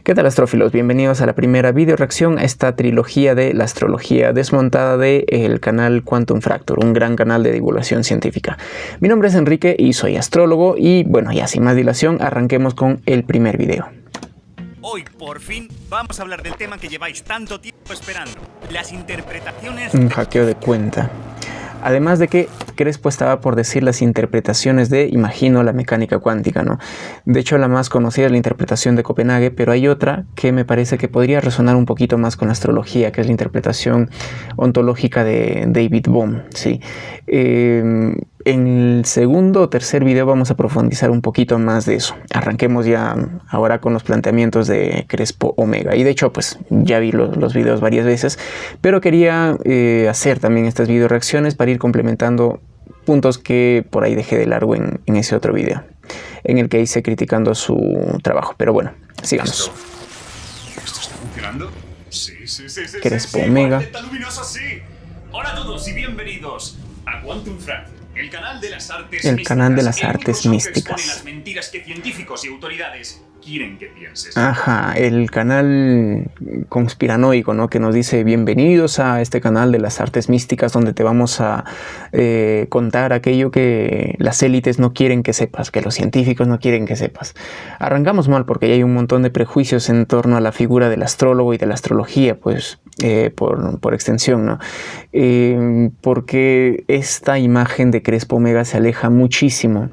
¿Qué tal, astrófilos? Bienvenidos a la primera video reacción a esta trilogía de la astrología desmontada del canal Quantum Fracture, un gran canal de divulgación científica. Mi nombre es Enrique y soy astrólogo y bueno, ya sin más dilación, arranquemos con el primer video. Hoy, por fin, vamos a hablar del tema que lleváis tanto tiempo esperando, las interpretaciones... Un hackeo de cuenta. Además de que Crespo estaba por decir las interpretaciones de, imagino, la mecánica cuántica, ¿no? De hecho, la más conocida es la interpretación de Copenhague, pero hay otra que me parece que podría resonar un poquito más con la astrología, que es la interpretación ontológica de David Bohm, ¿sí? En el segundo o tercer video vamos a profundizar un poquito más de eso. Arranquemos ya ahora con los planteamientos de Crespo Omega. Y de hecho, pues ya vi los videos varias veces, pero quería hacer también estas video reacciones para ir complementando puntos que por ahí dejé de largo en ese otro video, en el que hice criticando su trabajo. Pero bueno, sigamos. ¿Esto está funcionando? Sí. Crespo Omega. ¡Está luminoso, sí! Hola a todos y bienvenidos a Quantum Fracture, el canal de las artes místicas. El canal de las artes místicas. Que expone las mentiras que científicos y autoridades quieren que pienses. Ajá, el canal conspiranoico, ¿no? Que nos dice bienvenidos a este canal de las artes místicas, donde te vamos a contar aquello que las élites no quieren que sepas, que los científicos no quieren que sepas. Arrancamos mal porque ya hay un montón de prejuicios en torno a la figura del astrólogo y de la astrología, pues por extensión, ¿no? Porque esta imagen de Crespo Omega se aleja muchísimo,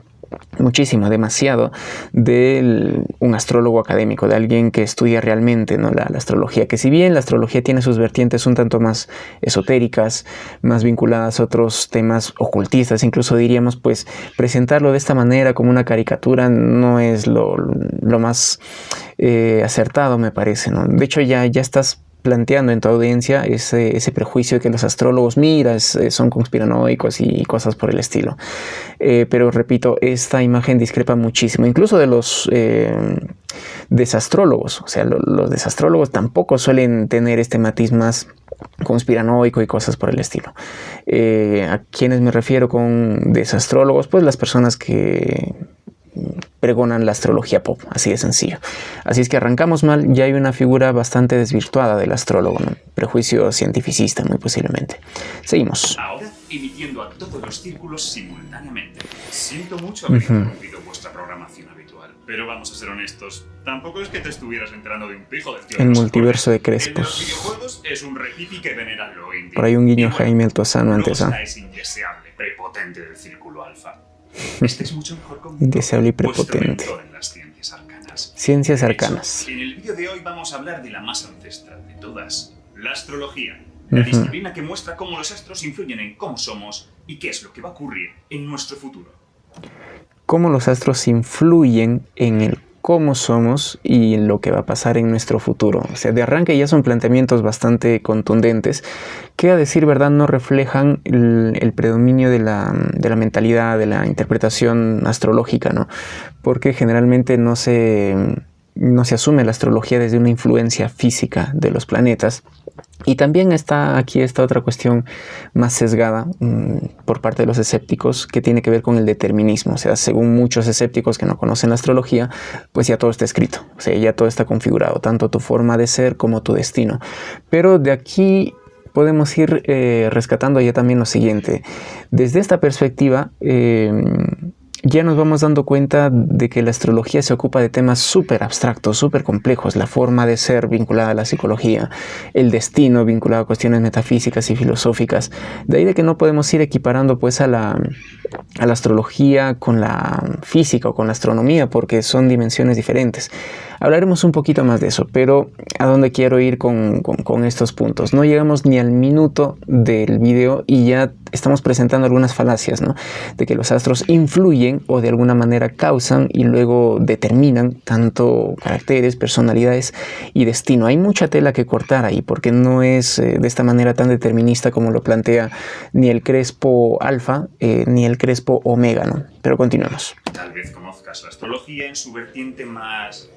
demasiado de un astrólogo académico, de alguien que estudia realmente, ¿no? la astrología, que si bien la astrología tiene sus vertientes un tanto más esotéricas, más vinculadas a otros temas ocultistas, incluso diríamos, pues presentarlo de esta manera como una caricatura no es lo más acertado, me parece, ¿no? De hecho ya estás planteando en tu audiencia ese prejuicio de que los astrólogos, son conspiranoicos y cosas por el estilo. Pero repito, esta imagen discrepa muchísimo, incluso de los desastrólogos. O sea, los desastrólogos tampoco suelen tener este matiz más conspiranoico y cosas por el estilo. ¿A quiénes me refiero con desastrólogos? Pues las personas que pregonan la astrología pop, así de sencillo. Así es que arrancamos mal, ya hay una figura bastante desvirtuada del astrólogo, ¿no? Prejuicio cientificista, muy posiblemente. Seguimos. Ahora, emitiendo a todos los círculos simultáneamente. Siento mucho haber interrumpido vuestra programación habitual, pero vamos a ser honestos, tampoco es que te estuvieras enterando de un pijo del tío. El multiverso de Crespos. El de los videojuegos es un repipi que venera lo íntimo. Por ahí un guiño a Jaime Altozano antes, ¿ah? Es indeseable, prepotente del círculo alfa. Estáis mucho mejor conmigo. Indeseable y prepotente. En las ciencias arcanas. Ciencias arcanas. En el vídeo de hoy vamos a hablar de la más ancestral de todas, la astrología. La disciplina que muestra cómo los astros influyen en cómo somos y qué es lo que va a ocurrir en nuestro futuro. Cómo los astros influyen en el cómo somos y en lo que va a pasar en nuestro futuro. O sea, de arranque ya son planteamientos bastante contundentes que, a decir verdad, no reflejan el predominio de la mentalidad, de la interpretación astrológica, ¿no? Porque generalmente no se asume la astrología desde una influencia física de los planetas. Y también está aquí esta otra cuestión más sesgada por parte de los escépticos, que tiene que ver con el determinismo. O sea, según muchos escépticos que no conocen la astrología, pues ya todo está escrito. O sea, ya todo está configurado, tanto tu forma de ser como tu destino. Pero de aquí podemos ir rescatando ya también lo siguiente. Desde esta perspectiva, ya nos vamos dando cuenta de que la astrología se ocupa de temas súper abstractos, súper complejos. La forma de ser vinculada a la psicología, el destino vinculado a cuestiones metafísicas y filosóficas. De ahí de que no podemos ir equiparando pues a la astrología con la física o con la astronomía, porque son dimensiones diferentes. Hablaremos un poquito más de eso, pero ¿a dónde quiero ir con estos puntos? No llegamos ni al minuto del video y ya estamos presentando algunas falacias, ¿no? De que los astros influyen o de alguna manera causan y luego determinan tanto caracteres, personalidades y destino. Hay mucha tela que cortar ahí, porque no es de esta manera tan determinista como lo plantea ni el Crespo Alfa ni el Crespo Omega, ¿no? Pero continuemos. Tal vez conozcas la astrología en su vertiente más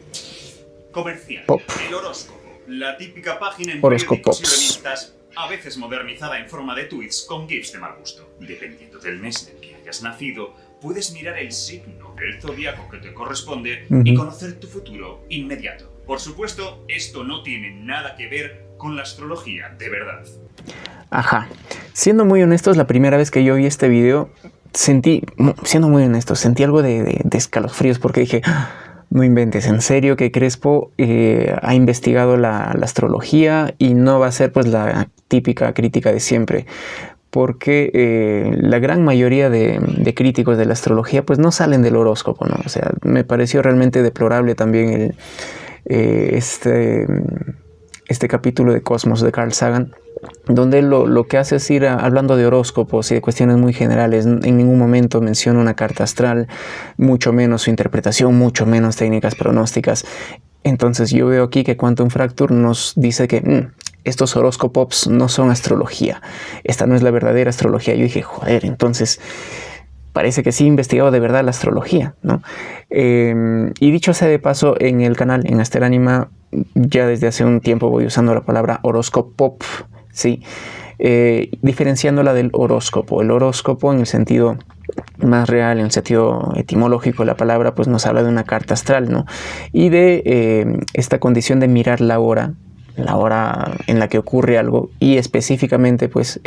comercial. Pop. El horóscopo, la típica página en Horóscopos. periódicos y revistas, a veces modernizada en forma de tweets con gifs de mal gusto. Dependiendo del mes en el que hayas nacido, puedes mirar el signo del zodiaco que te corresponde y conocer tu futuro inmediato. Por supuesto, esto no tiene nada que ver con la astrología de verdad. Ajá. Siendo muy honestos, la primera vez que yo vi este video, sentí algo de escalofríos porque dije, no inventes, en serio que Crespo ha investigado la astrología y no va a ser pues la típica crítica de siempre. Porque la gran mayoría de críticos de la astrología pues no salen del horóscopo, ¿no? O sea, me pareció realmente deplorable también este capítulo de Cosmos de Carl Sagan, donde lo que hace es ir hablando de horóscopos y de cuestiones muy generales. En ningún momento menciona una carta astral, mucho menos su interpretación, mucho menos técnicas pronósticas. Entonces yo veo aquí que Quantum Fracture nos dice que estos horóscopos no son astrología. Esta no es la verdadera astrología. Yo dije, joder, entonces parece que sí he investigado de verdad la astrología, ¿no? Y dicho sea de paso, en el canal, en Asteranima, ya desde hace un tiempo voy usando la palabra horóscopo, ¿sí? Diferenciándola del horóscopo. El horóscopo en el sentido más real, en el sentido etimológico de la palabra, pues nos habla de una carta astral, ¿no? Y de esta condición de mirar la hora en la que ocurre algo y específicamente pues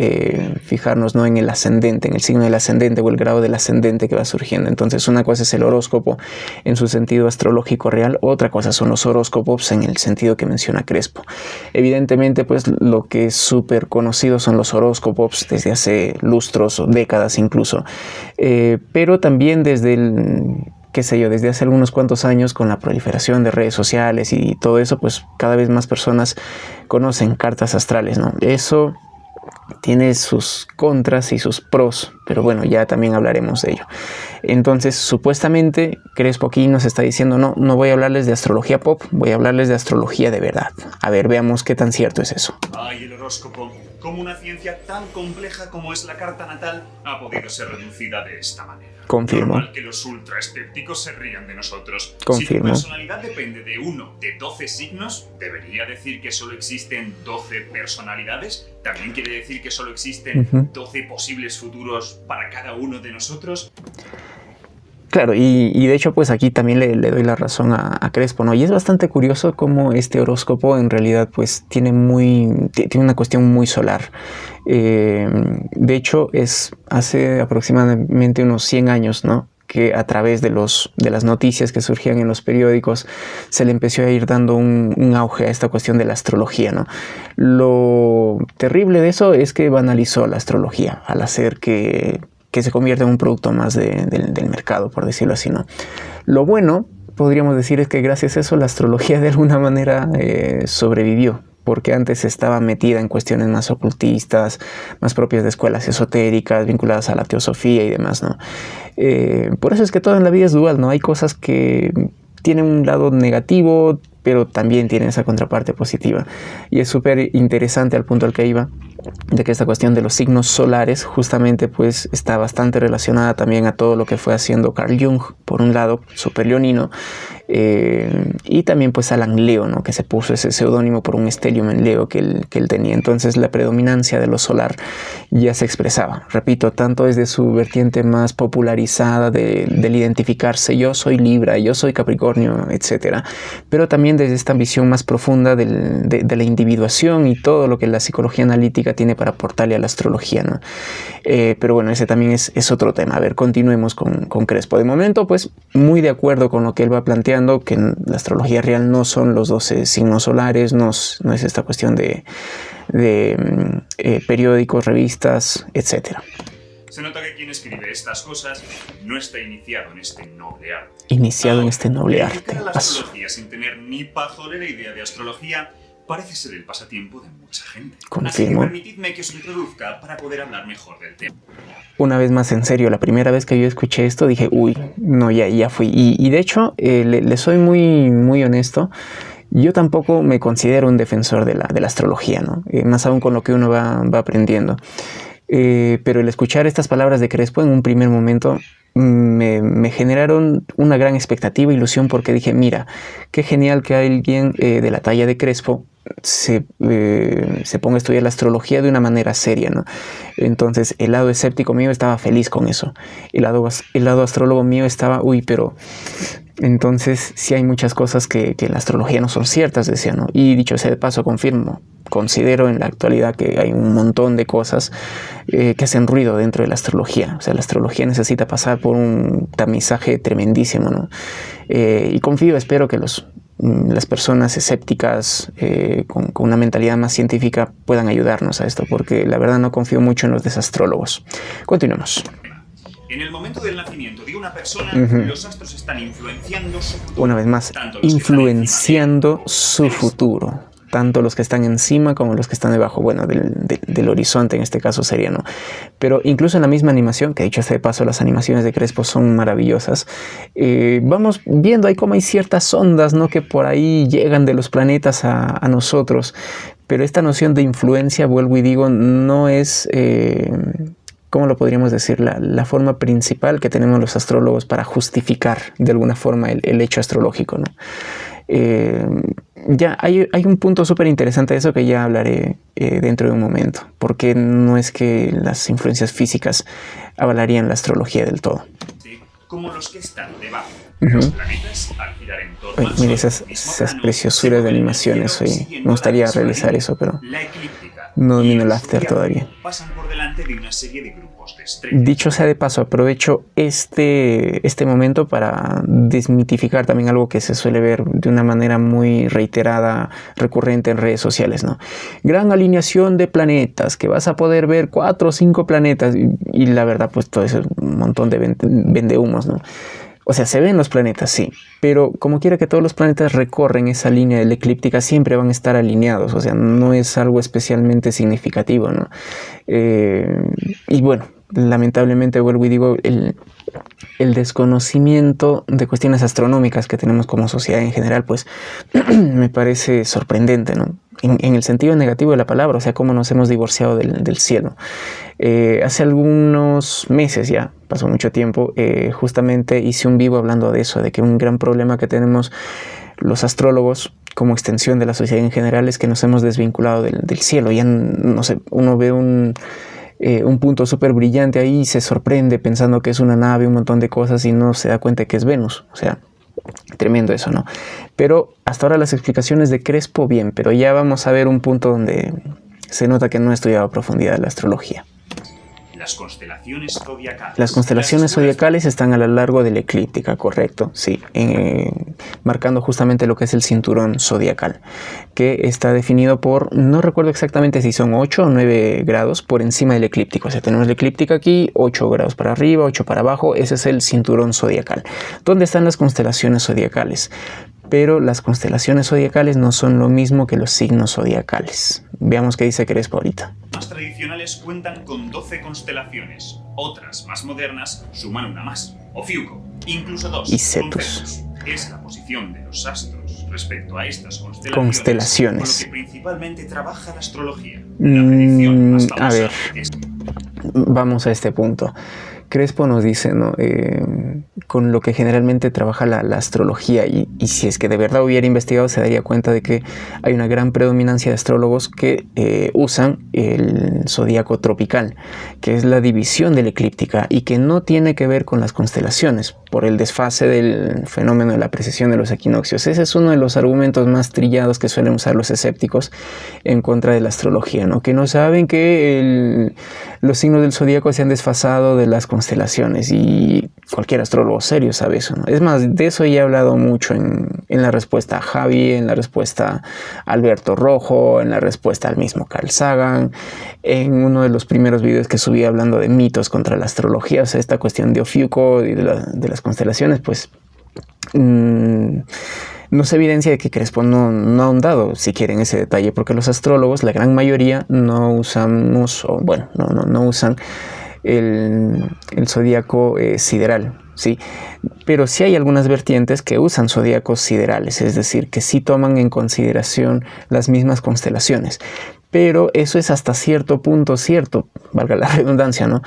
fijarnos, ¿no?, en el ascendente, en el signo del ascendente o el grado del ascendente que va surgiendo. Entonces una cosa es el horóscopo en su sentido astrológico real, otra cosa son los horóscopos en el sentido que menciona Crespo. Evidentemente pues lo que es súper conocido son los horóscopos desde hace lustros o décadas incluso, pero también desde desde hace algunos cuantos años, con la proliferación de redes sociales y todo eso, pues cada vez más personas conocen cartas astrales, ¿no? Eso tiene sus contras y sus pros, pero bueno, ya también hablaremos de ello. Entonces, supuestamente, Crespo aquí nos está diciendo, no voy a hablarles de astrología pop, voy a hablarles de astrología de verdad. A ver, veamos qué tan cierto es eso. Ay, el horóscopo, como una ciencia tan compleja como es la carta natal, ha podido ser reducida de esta manera. Confirmo. Normal que los ultra escépticos se rían de nosotros. Confirmo. Si tu personalidad depende de uno de 12 signos, ¿debería decir que solo existen 12 personalidades? ¿También quiere decir que solo existen 12 posibles futuros para cada uno de nosotros? Claro, y de hecho pues aquí también le doy la razón a Crespo, ¿no? Y es bastante curioso cómo este horóscopo en realidad pues tiene una cuestión muy solar. De hecho es hace aproximadamente unos 100 años, ¿no?, que a través de las noticias que surgían en los periódicos se le empezó a ir dando un auge a esta cuestión de la astrología, ¿no? Lo terrible de eso es que banalizó la astrología al hacer que se convierte en un producto más del mercado, por decirlo así, ¿no? Lo bueno, podríamos decir, es que gracias a eso la astrología de alguna manera sobrevivió, porque antes estaba metida en cuestiones más ocultistas, más propias de escuelas esotéricas, vinculadas a la teosofía y demás, ¿no? Por eso es que todo en la vida es dual, ¿no? Hay cosas que tienen un lado negativo, pero también tienen esa contraparte positiva. Y es súper interesante al punto al que iba, de que esta cuestión de los signos solares justamente pues está bastante relacionada también a todo lo que fue haciendo Carl Jung, por un lado, súper leonino, y también pues Alan Leo, ¿no?, que se puso ese seudónimo por un stellium en Leo que él tenía. Entonces la predominancia de lo solar ya se expresaba, repito, tanto desde su vertiente más popularizada del identificarse, yo soy Libra, yo soy Capricornio, etcétera, pero también desde esta visión más profunda de la individuación y todo lo que la psicología analítica tiene para aportarle a la astrología, ¿no? Pero bueno, ese también es otro tema. A ver, continuemos con Crespo. De momento, pues, muy de acuerdo con lo que él va planteando, que la astrología real no son los 12 signos solares, no es esta cuestión de periódicos, revistas, etcétera. Se nota que quien escribe estas cosas no está iniciado en este noble arte. Iniciado en este noble arte. La astrología sin tener ni pajolera idea de astrología parece ser el pasatiempo de mucha gente. Confirmo. Así que permitidme que os introduzca para poder hablar mejor del tema. Una vez más, en serio, la primera vez que yo escuché esto dije, uy, no, ya fui. Y de hecho, le soy muy, muy honesto. Yo tampoco me considero un defensor de la astrología, ¿no? Más aún con lo que uno va aprendiendo. Pero el escuchar estas palabras de Crespo en un primer momento me generaron una gran expectativa e ilusión, porque dije, mira, qué genial que alguien de la talla de Crespo se ponga a estudiar la astrología de una manera seria, ¿no? Entonces el lado escéptico mío estaba feliz con eso. El lado astrólogo mío estaba, pero entonces sí hay muchas cosas que en la astrología no son ciertas, decía, ¿no? Y dicho sea de paso, considero en la actualidad que hay un montón de cosas que hacen ruido dentro de la astrología. O sea, la astrología necesita pasar por un tamizaje tremendísimo, ¿no? Y espero que las personas escépticas con una mentalidad más científica puedan ayudarnos a esto, porque la verdad no confío mucho en los desastrólogos. Continuemos. En el momento del nacimiento de una persona, los astros están influenciando su futuro. Una vez más, influenciando su futuro. Tanto los que están encima como los que están debajo, del horizonte en este caso sería, ¿no? Pero incluso en la misma animación, que dicho sea de paso, las animaciones de Crespo son maravillosas, vamos viendo ahí cómo hay ciertas ondas, ¿no? Que por ahí llegan de los planetas a nosotros, pero esta noción de influencia, vuelvo y digo, no es... ¿cómo lo podríamos decir? La forma principal que tenemos los astrólogos para justificar de alguna forma el hecho astrológico, ¿no? Ya hay un punto súper interesante de eso que ya hablaré dentro de un momento, porque no es que las influencias físicas avalarían la astrología del todo. Como los que están debajo. Los planetas, al girar en torno al Sol, mira esas preciosuras de animaciones. Me gustaría realizar eso, pero no domino el After todavía. Pasan por delante de una serie de grupos de estrellas. Dicho sea de paso, aprovecho este momento para desmitificar también algo que se suele ver de una manera muy reiterada, recurrente en redes sociales, ¿no? Gran alineación de planetas, que vas a poder ver 4 o 5 planetas, y la verdad, pues todo eso es un montón de vendehumos, ¿no? O sea, se ven los planetas, sí, pero como quiera que todos los planetas recorren esa línea de la eclíptica, siempre van a estar alineados, o sea, no es algo especialmente significativo, ¿no? Y bueno, lamentablemente vuelvo y digo, el desconocimiento de cuestiones astronómicas que tenemos como sociedad en general, pues me parece sorprendente, ¿no? En el sentido negativo de la palabra, o sea, cómo nos hemos divorciado del cielo. Hace algunos meses ya, pasó mucho tiempo, justamente hice un vivo hablando de eso, de que un gran problema que tenemos los astrólogos como extensión de la sociedad en general es que nos hemos desvinculado del cielo. Ya, no sé, uno ve un punto súper brillante ahí y se sorprende pensando que es una nave, un montón de cosas, y no se da cuenta que es Venus. O sea, tremendo eso, ¿no? Pero hasta ahora las explicaciones de Crespo, bien, pero ya vamos a ver un punto donde se nota que no he estudiado a profundidad la astrología. Las constelaciones zodiacales. Las constelaciones zodiacales están a lo largo de la eclíptica, correcto, sí, marcando justamente lo que es el cinturón zodiacal, que está definido por, no recuerdo exactamente si son 8 o 9 grados por encima del eclíptico. O sea, tenemos la eclíptica aquí, 8 grados para arriba, 8 para abajo, ese es el cinturón zodiacal. ¿Dónde están las constelaciones zodiacales? Pero las constelaciones zodiacales no son lo mismo que los signos zodiacales. Veamos qué dice Crespo ahorita. Más tradicionales cuentan con 12 constelaciones. Otras, más modernas, suman una más. Ofiuco, incluso 2. Y Cetus. Es la posición de los astros respecto a estas constelaciones. Con lo que principalmente trabaja la astrología. La predicción más famosa a ver, vamos a este punto. Crespo nos dice, ¿no? Con lo que generalmente trabaja la astrología, y si es que de verdad hubiera investigado se daría cuenta de que hay una gran predominancia de astrólogos que usan el zodíaco tropical, que es la división de la eclíptica y que no tiene que ver con las constelaciones por el desfase del fenómeno de la precesión de los equinoccios. Ese es uno de los argumentos más trillados que suelen usar los escépticos en contra de la astrología, ¿no? Que no saben que los signos del zodíaco se han desfasado de las constelaciones, y cualquier astrólogo serio sabe eso, ¿no? Es más, de eso ya he hablado mucho en la respuesta a Javi, en la respuesta a Alberto Rojo, en la respuesta al mismo Carl Sagan, en uno de los primeros videos que subí hablando de mitos contra la astrología. O sea, esta cuestión de Ofiuco y de las constelaciones, pues no se evidencia de que Crespo no ha ahondado siquiera en ese detalle, porque los astrólogos, la gran mayoría, no usamos, o bueno, no usan el zodíaco sideral, ¿sí? Pero sí hay algunas vertientes que usan zodíacos siderales, es decir, que sí toman en consideración las mismas constelaciones. Pero eso es hasta cierto punto cierto, valga la redundancia, ¿no?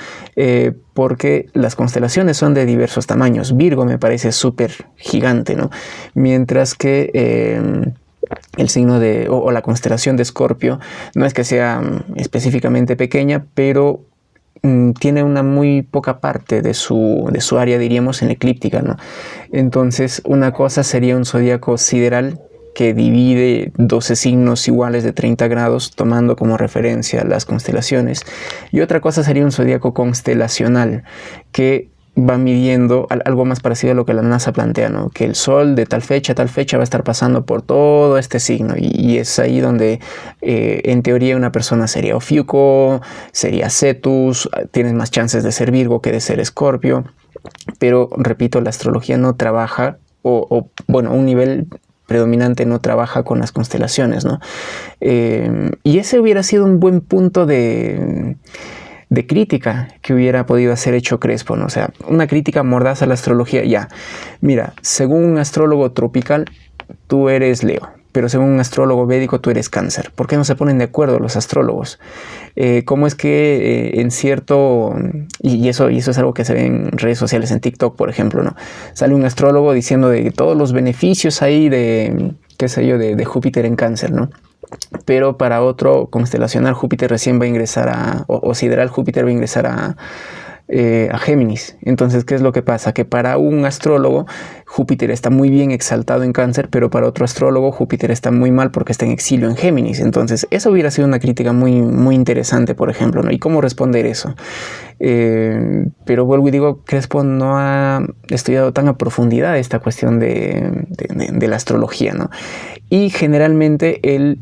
Porque las constelaciones son de diversos tamaños. Virgo me parece súper gigante, ¿no? Mientras que el signo o la constelación de Escorpio no es que sea específicamente pequeña, pero tiene una muy poca parte de su área, diríamos, en eclíptica, ¿no? Entonces, una cosa sería un zodíaco sideral que divide 12 signos iguales de 30 grados, tomando como referencia las constelaciones. Y otra cosa sería un zodíaco constelacional, que va midiendo algo más parecido a lo que la NASA plantea, ¿no? Que el Sol de tal fecha a tal fecha va a estar pasando por todo este signo, y es ahí donde en teoría una persona sería Ofiuco, sería Cetus, tienes más chances de ser Virgo que de ser Escorpio, pero repito, la astrología no trabaja, bueno, un nivel predominante no trabaja con las constelaciones, ¿no? Y ese hubiera sido un buen punto de crítica que hubiera podido hacer hecho Crespo, ¿no? O sea, una crítica mordaz a la astrología. Ya, mira, según un astrólogo tropical, tú eres Leo, pero según un astrólogo védico, tú eres Cáncer. ¿Por qué no se ponen de acuerdo los astrólogos? ¿Cómo es que en cierto... Y eso es algo que se ve en redes sociales, en TikTok, por ejemplo, ¿no? Sale un astrólogo diciendo de todos los beneficios ahí de, qué sé yo, de Júpiter en Cáncer, ¿no? Pero para otro constelacional, Júpiter recién va a ingresar o sideral, Júpiter va a ingresar a Géminis. Entonces, ¿qué es lo que pasa? Que para un astrólogo Júpiter está muy bien exaltado en Cáncer, pero para otro astrólogo Júpiter está muy mal porque está en exilio en Géminis. Entonces, eso hubiera sido una crítica muy, muy interesante, por ejemplo, ¿no? ¿Y cómo responder eso? Pero vuelvo y digo, Crespo no ha estudiado tan a profundidad esta cuestión de la astrología, ¿no? Y generalmente él...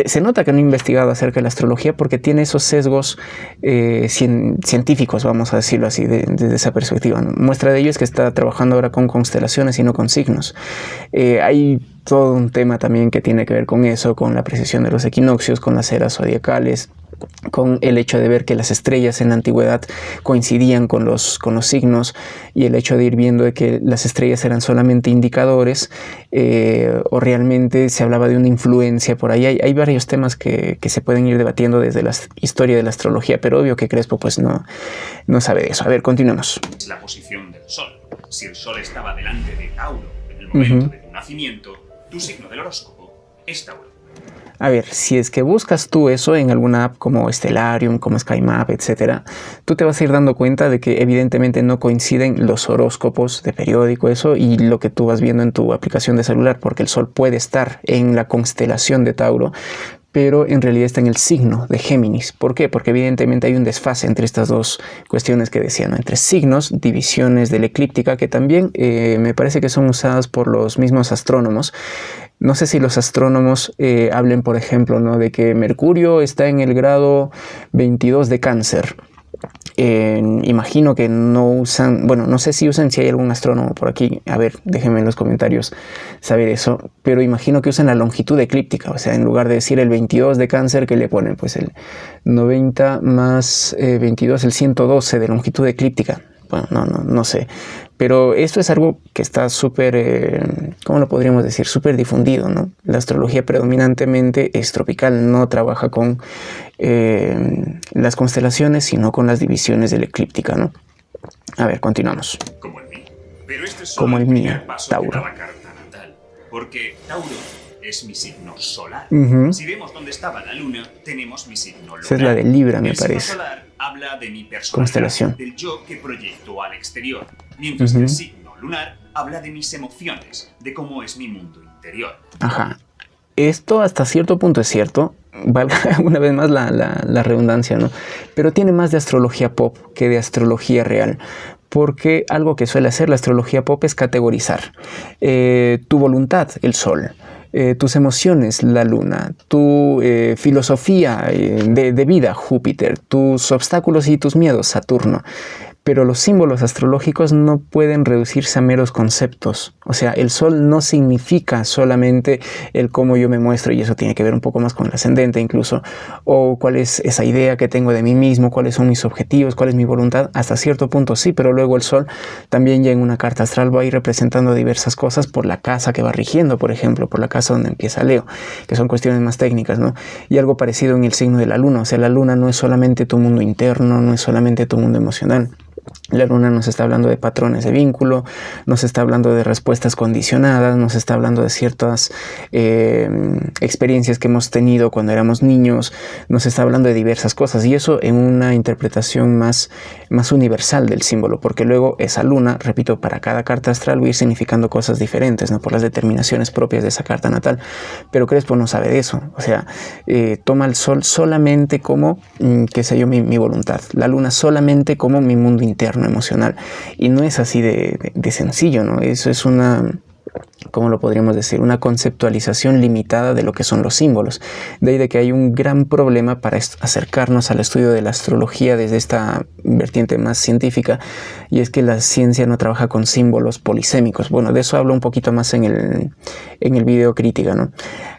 Se nota que no ha investigado acerca de la astrología porque tiene esos sesgos científicos, vamos a decirlo así, desde esa perspectiva, ¿no? Muestra de ello es que está trabajando ahora con constelaciones y no con signos. Hay todo un tema también que tiene que ver con eso, con la precisión de los equinoccios, con las eras zodiacales, con el hecho de ver que las estrellas en la antigüedad coincidían con los signos, y el hecho de ir viendo de que las estrellas eran solamente indicadores o realmente se hablaba de una influencia por ahí. Hay varios temas que se pueden ir debatiendo desde la historia de la astrología, pero obvio que Crespo pues no sabe de eso. A ver, continuemos. Es la posición del Sol. Si el Sol estaba delante de Tauro en el momento de tu nacimiento, tu signo del horóscopo es Tauro. A ver, si es que buscas tú eso en alguna app como Stellarium, como SkyMap, etc., tú te vas a ir dando cuenta de que evidentemente no coinciden los horóscopos de periódico, eso, y lo que tú vas viendo en tu aplicación de celular, porque el Sol puede estar en la constelación de Tauro, pero en realidad está en el signo de Géminis. ¿Por qué? Porque evidentemente hay un desfase entre estas dos cuestiones que decían, ¿no? Entre signos, divisiones de la eclíptica, que también me parece que son usadas por los mismos astrónomos. No sé si los astrónomos hablen, por ejemplo, ¿no?, de que Mercurio está en el grado 22 de Cáncer. Imagino que no usan, bueno, no sé si usan, si hay algún astrónomo por aquí, a ver, déjenme en los comentarios saber eso, pero imagino que usan la longitud eclíptica, o sea, en lugar de decir el 22 de Cáncer, que le ponen pues el 90 más 22, el 112 de longitud eclíptica. Bueno, no sé, pero esto es algo que está súper, ¿cómo lo podríamos decir? Súper difundido, ¿no? La astrología predominantemente es tropical, no trabaja con las constelaciones, sino con las divisiones de la eclíptica, ¿no? A ver, continuamos. Como el mío. Pero este es como solo el el mío, primer paso Tauro. de la carta natal, porque Tauro es mi signo solar. Si vemos dónde estaba la luna, tenemos mi signo lunar. Esa es la de Libra, me el signo parece. solar habla de mi personalidad, Constelación. del yo que proyecto al exterior, mientras que el signo lunar habla de mis emociones, de cómo es mi mundo interior. Ajá. Esto hasta cierto punto es cierto, valga una vez más la redundancia, ¿no? Pero tiene más de astrología pop que de astrología real. Porque algo que suele hacer la astrología pop es categorizar tu voluntad, el Sol, tus emociones, la Luna, tu filosofía de vida, Júpiter, tus obstáculos y tus miedos, Saturno. Pero los símbolos astrológicos no pueden reducirse a meros conceptos. O sea, el Sol no significa solamente el cómo yo me muestro, y eso tiene que ver un poco más con el ascendente incluso, o cuál es esa idea que tengo de mí mismo, cuáles son mis objetivos, cuál es mi voluntad. Hasta cierto punto sí, pero luego el Sol también ya en una carta astral va a ir representando diversas cosas por la casa que va rigiendo, por ejemplo, por la casa donde empieza Leo, que son cuestiones más técnicas, ¿no? Y algo parecido en el signo de la Luna. O sea, la Luna no es solamente tu mundo interno, no es solamente tu mundo emocional. La luna nos está hablando de patrones de vínculo, nos está hablando de respuestas condicionadas, nos está hablando de ciertas experiencias que hemos tenido cuando éramos niños, nos está hablando de diversas cosas, y eso en una interpretación más universal del símbolo, porque luego esa luna, repito, para cada carta astral va a ir significando cosas diferentes, ¿no? Por las determinaciones propias de esa carta natal. Pero Crespo no sabe de eso, o sea, toma el sol solamente como, qué sé yo, mi voluntad, la luna solamente como mi mundo interno emocional, y no es así de sencillo, ¿no? Eso es una, ¿cómo lo podríamos decir? Una conceptualización limitada de lo que son los símbolos. De ahí de que hay un gran problema para acercarnos al estudio de la astrología desde esta vertiente más científica, y es que la ciencia no trabaja con símbolos polisémicos. Bueno, de eso hablo un poquito más en el video crítica, ¿no?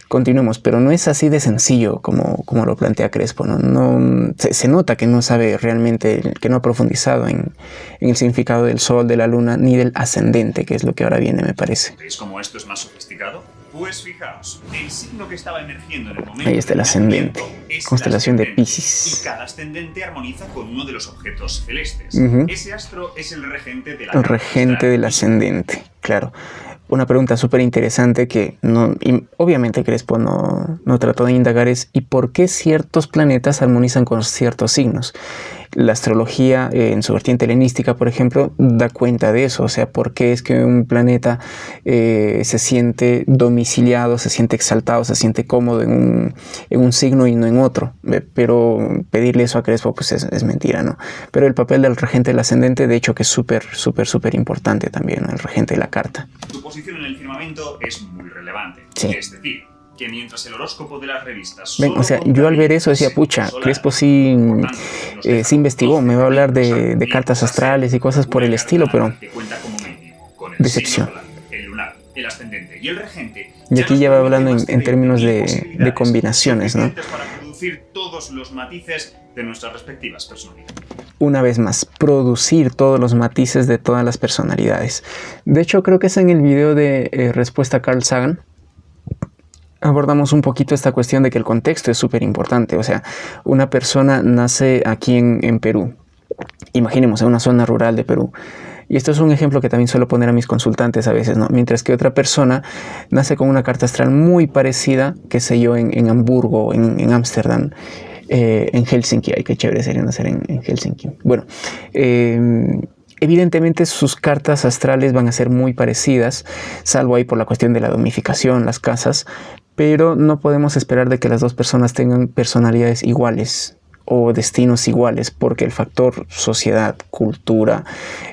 Continuemos, pero no es así de sencillo como lo plantea Crespo, ¿no? Se nota que no sabe realmente, que no ha profundizado en el significado del sol, de la luna, ni del ascendente, que es lo que ahora viene, me parece. ¿Veis cómo esto es más sofisticado? Pues fijaos, el signo que estaba emergiendo en el momento... Ahí está el ascendente, constelación de Piscis. Y cada ascendente armoniza con uno de los objetos celestes. Ese astro es el regente de la... El regente del ascendente, claro. Una pregunta súper interesante que obviamente Crespo no trató de indagar es ¿y por qué ciertos planetas armonizan con ciertos signos? La astrología en su vertiente helenística, por ejemplo, da cuenta de eso. O sea, ¿por qué es que un planeta se siente domiciliado, se siente exaltado, se siente cómodo en un signo y no en otro? Pero pedirle eso a Crespo pues es mentira, ¿no? Pero el papel del regente del ascendente, de hecho, que es súper importante también, ¿no? El regente de la carta. Su posición en el firmamento es muy relevante. Sí. Es decir, que mientras el horóscopo de las revistas... O sea, yo al ver eso decía, pucha, Crespo sí investigó, me va a hablar de cartas astrales y cosas por el estilo, pero decepción. El lunar, el ascendente y el regente... Y aquí ya va hablando en términos de combinaciones, ¿no? Para producir todos los matices de nuestras respectivas personalidades. Una vez más, producir todos los matices de todas las personalidades. De hecho, creo que es en el video de respuesta a Carl Sagan. Abordamos un poquito esta cuestión de que el contexto es súper importante. O sea, una persona nace aquí en Perú. Imaginemos, en una zona rural de Perú. Y esto es un ejemplo que también suelo poner a mis consultantes a veces, ¿no? Mientras que otra persona nace con una carta astral muy parecida, qué sé yo, en Hamburgo, en Ámsterdam, en Helsinki. Ay, qué chévere sería nacer en Helsinki. Bueno, evidentemente sus cartas astrales van a ser muy parecidas, salvo ahí por la cuestión de la domificación, las casas, pero no podemos esperar de que las dos personas tengan personalidades iguales o destinos iguales, porque el factor sociedad, cultura,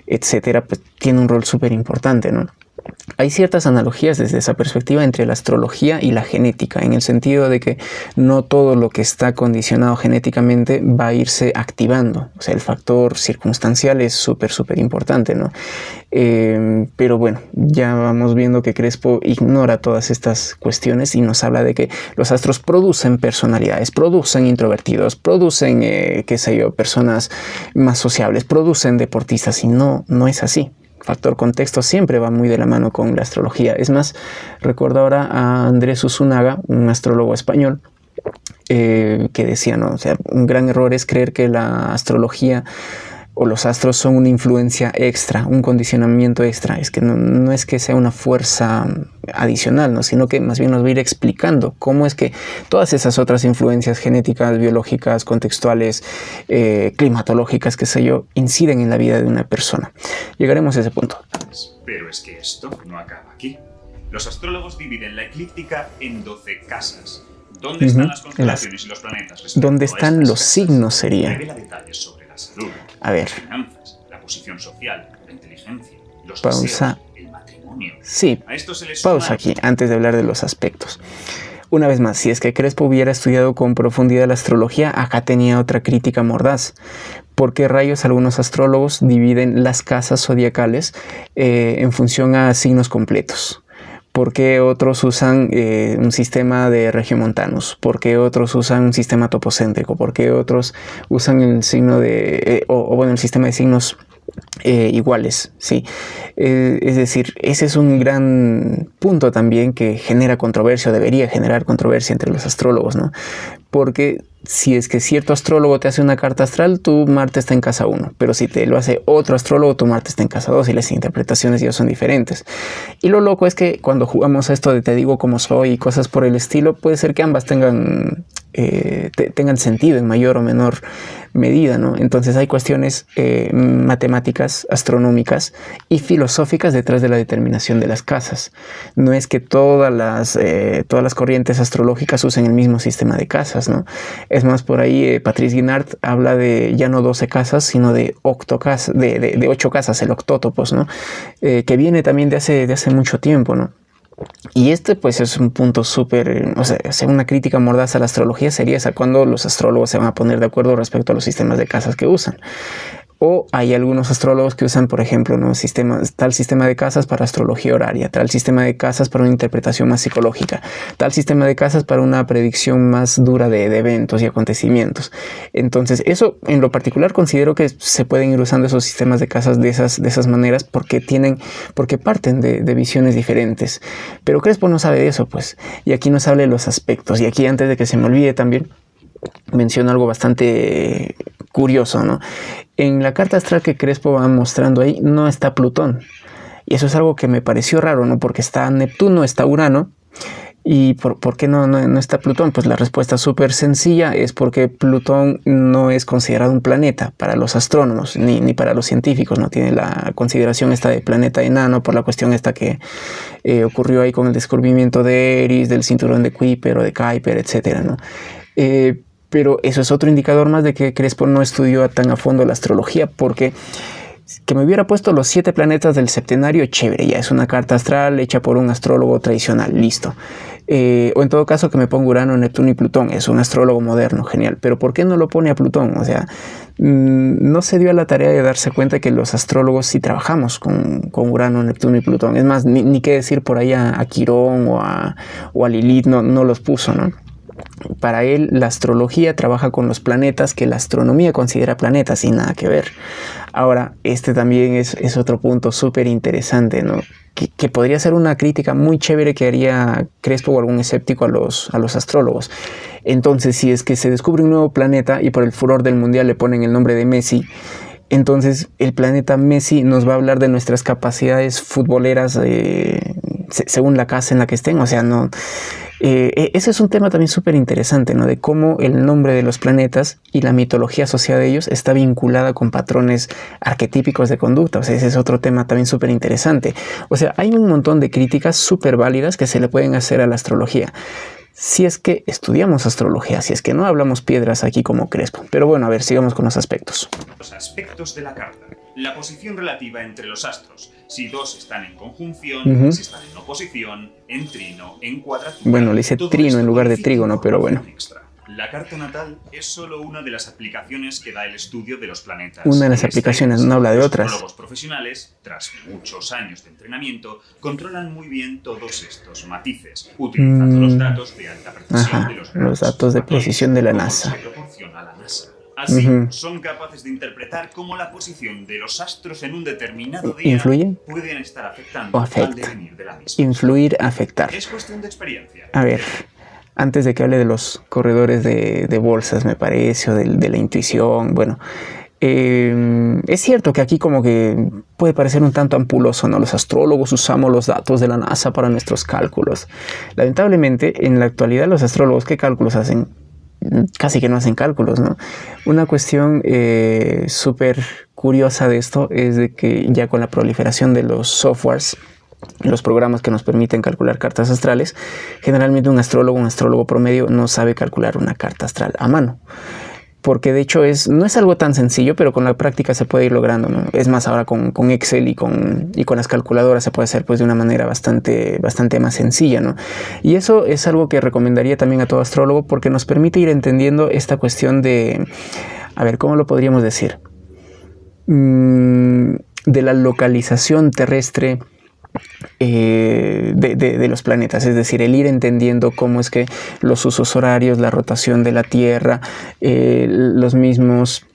etcétera, pues tiene un rol súper importante, ¿no? Hay ciertas analogías desde esa perspectiva entre la astrología y la genética, en el sentido de que no todo lo que está condicionado genéticamente va a irse activando. O sea, el factor circunstancial es súper importante, ¿no? Pero bueno, ya vamos viendo que Crespo ignora todas estas cuestiones y nos habla de que los astros producen personalidades, producen introvertidos, producen, qué sé yo, personas más sociables, producen deportistas, y no es así. Factor contexto siempre va muy de la mano con la astrología. Es más, recuerdo ahora a Andrés Usunaga, un astrólogo español, que decía, ¿no? O sea, un gran error es creer que la astrología o los astros son una influencia extra, un condicionamiento extra. Es que no es que sea una fuerza adicional, ¿no? Sino que más bien nos va a ir explicando cómo es que todas esas otras influencias genéticas, biológicas, contextuales, climatológicas, qué sé yo, inciden en la vida de una persona. Llegaremos a ese punto. Pero es que esto no acaba aquí. Los astrólogos dividen la eclíptica en 12 casas. ¿Dónde están las constelaciones y los planetas? ¿Dónde están los signos sería? Revela detalles sobre la salud, a ver. las finanzas, la posición social, la inteligencia, los pausa. Deseos, el matrimonio. Sí, a esto se les pausa aquí antes de hablar de los aspectos. Una vez más, si es que Crespo hubiera estudiado con profundidad la astrología, acá tenía otra crítica mordaz. ¿Por qué rayos algunos astrólogos dividen las casas zodiacales en función a signos completos? ¿Por qué otros usan un sistema de regiomontanus? ¿Por qué otros usan un sistema topocéntrico? ¿Por qué otros usan el signo de, el sistema de signos iguales, sí. Es decir, ese es un gran punto también que genera controversia, o debería generar controversia entre los astrólogos, ¿no? Porque si es que cierto astrólogo te hace una carta astral, tu Marte está en casa 1, pero si te lo hace otro astrólogo, tu Marte está en casa 2 y las interpretaciones ya son diferentes. Y lo loco es que cuando jugamos a esto de te digo cómo soy y cosas por el estilo, puede ser que ambas tengan sentido en mayor o menor medida, ¿no? Entonces hay cuestiones matemáticas, astronómicas y filosóficas detrás de la determinación de las casas. No es que todas las corrientes astrológicas usen el mismo sistema de casas, ¿no? Es más, por ahí Patrice Guinart habla de ya no 12 casas, sino de 8 casas, el octótopos, ¿no? Que viene también de hace mucho tiempo, ¿no? Y pues es un punto súper, o sea, hacer una crítica mordaz a la astrología sería esa, cuando los astrólogos se van a poner de acuerdo respecto a los sistemas de casas que usan. O hay algunos astrólogos que usan, por ejemplo, ¿no? Tal sistema de casas para astrología horaria, tal sistema de casas para una interpretación más psicológica, tal sistema de casas para una predicción más dura de eventos y acontecimientos. Entonces, eso en lo particular considero que se pueden ir usando esos sistemas de casas de esas maneras porque parten de visiones diferentes. Pero Crespo no sabe de eso, pues. Y aquí nos habla de los aspectos. Y aquí, antes de que se me olvide también, menciono algo bastante curioso, ¿no? En la carta astral que Crespo va mostrando ahí no está Plutón. Y eso es algo que me pareció raro, ¿no? Porque está Neptuno, está Urano. ¿Y por qué no está Plutón? Pues la respuesta súper sencilla es porque Plutón no es considerado un planeta para los astrónomos ni para los científicos. No tiene la consideración esta de planeta enano por la cuestión esta que ocurrió ahí con el descubrimiento de Eris, del cinturón de Kuiper o de Kuiper, etcétera, ¿no? Pero eso es otro indicador más de que Crespo no estudió tan a fondo la astrología, porque que me hubiera puesto los 7 planetas del septenario, chévere, ya es una carta astral hecha por un astrólogo tradicional, listo. O en todo caso que me ponga Urano, Neptuno y Plutón, es un astrólogo moderno, genial. Pero ¿por qué no lo pone a Plutón? O sea, no se dio a la tarea de darse cuenta que los astrólogos sí trabajamos con Urano, Neptuno y Plutón. Es más, ni qué decir por ahí a Quirón o a Lilith, no los puso, ¿no? Para él, la astrología trabaja con los planetas que la astronomía considera planetas, sin nada que ver. Ahora, este también es otro punto súper interesante, ¿no? Que podría ser una crítica muy chévere que haría Crespo o algún escéptico a los astrólogos. Entonces, si es que se descubre un nuevo planeta y por el furor del mundial le ponen el nombre de Messi, entonces el planeta Messi nos va a hablar de nuestras capacidades futboleras según la casa en la que estén. O sea, no... ese es un tema también súper interesante, ¿no? De cómo el nombre de los planetas y la mitología asociada a ellos está vinculada con patrones arquetípicos de conducta. O sea, ese es otro tema también súper interesante. O sea, hay un montón de críticas súper válidas que se le pueden hacer a la astrología, si es que estudiamos astrología, si es que no hablamos piedras aquí como Crespo. Pero bueno, a ver, sigamos con los aspectos. Los aspectos de la carta. La posición relativa entre los astros. Si dos están en conjunción, si están en oposición, en trino, en cuadratura... Bueno, le hice trino en lugar de trígono, pero bueno. Extra. La carta natal es solo una de las aplicaciones que da el estudio de los planetas. Una de las aplicaciones, no habla de otras. Los astrólogos profesionales, tras muchos años de entrenamiento, controlan muy bien todos estos matices, utilizando los datos de alta precisión de los datos de precisión de la NASA. Se proporciona a la NASA. Así, son capaces de interpretar cómo la posición de los astros en un determinado día ¿influye? Pueden estar afectando al devenir de la misma. Influir, afectar. Es cuestión de experiencia. A ver, antes de que hable de los corredores de bolsas, me parece, o de la intuición, bueno, es cierto que aquí como que puede parecer un tanto ampuloso, ¿no? Los astrólogos usamos los datos de la NASA para nuestros cálculos. Lamentablemente, en la actualidad, los astrólogos, ¿qué cálculos hacen? Casi que no hacen cálculos, ¿no? Una cuestión súper curiosa de esto es de que ya con la proliferación de los softwares, los programas que nos permiten calcular cartas astrales, generalmente un astrólogo promedio no sabe calcular una carta astral a mano. Porque de hecho no es algo tan sencillo, pero con la práctica se puede ir logrando, ¿no? Es más, ahora con Excel y con las calculadoras se puede hacer pues de una manera bastante más sencilla, ¿no? Y eso es algo que recomendaría también a todo astrólogo, porque nos permite ir entendiendo esta cuestión de, a ver, ¿cómo lo podríamos decir? De la localización terrestre de los planetas, es decir, el ir entendiendo cómo es que los usos horarios, la rotación de la Tierra, los mismos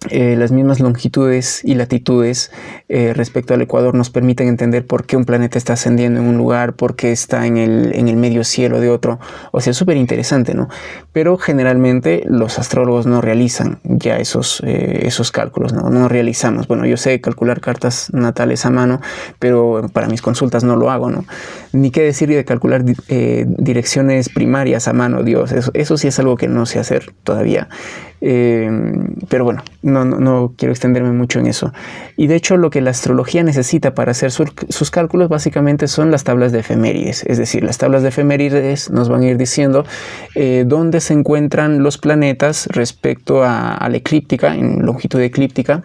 las mismas longitudes y latitudes respecto al Ecuador nos permiten entender por qué un planeta está ascendiendo en un lugar, por qué está en el medio cielo de otro. O sea, es súper interesante, ¿no? Pero generalmente los astrólogos no realizan ya esos cálculos, ¿no? No realizamos. Bueno, yo sé calcular cartas natales a mano, pero para mis consultas no lo hago, ¿no? Ni qué decir de calcular direcciones primarias a mano, Dios. Eso sí es algo que no sé hacer todavía. Pero bueno, no quiero extenderme mucho en eso. Y de hecho lo que la astrología necesita para hacer sus cálculos básicamente son las tablas de efemérides. Es decir, las tablas de efemérides nos van a ir diciendo dónde se encuentran los planetas respecto a la eclíptica, en longitud eclíptica,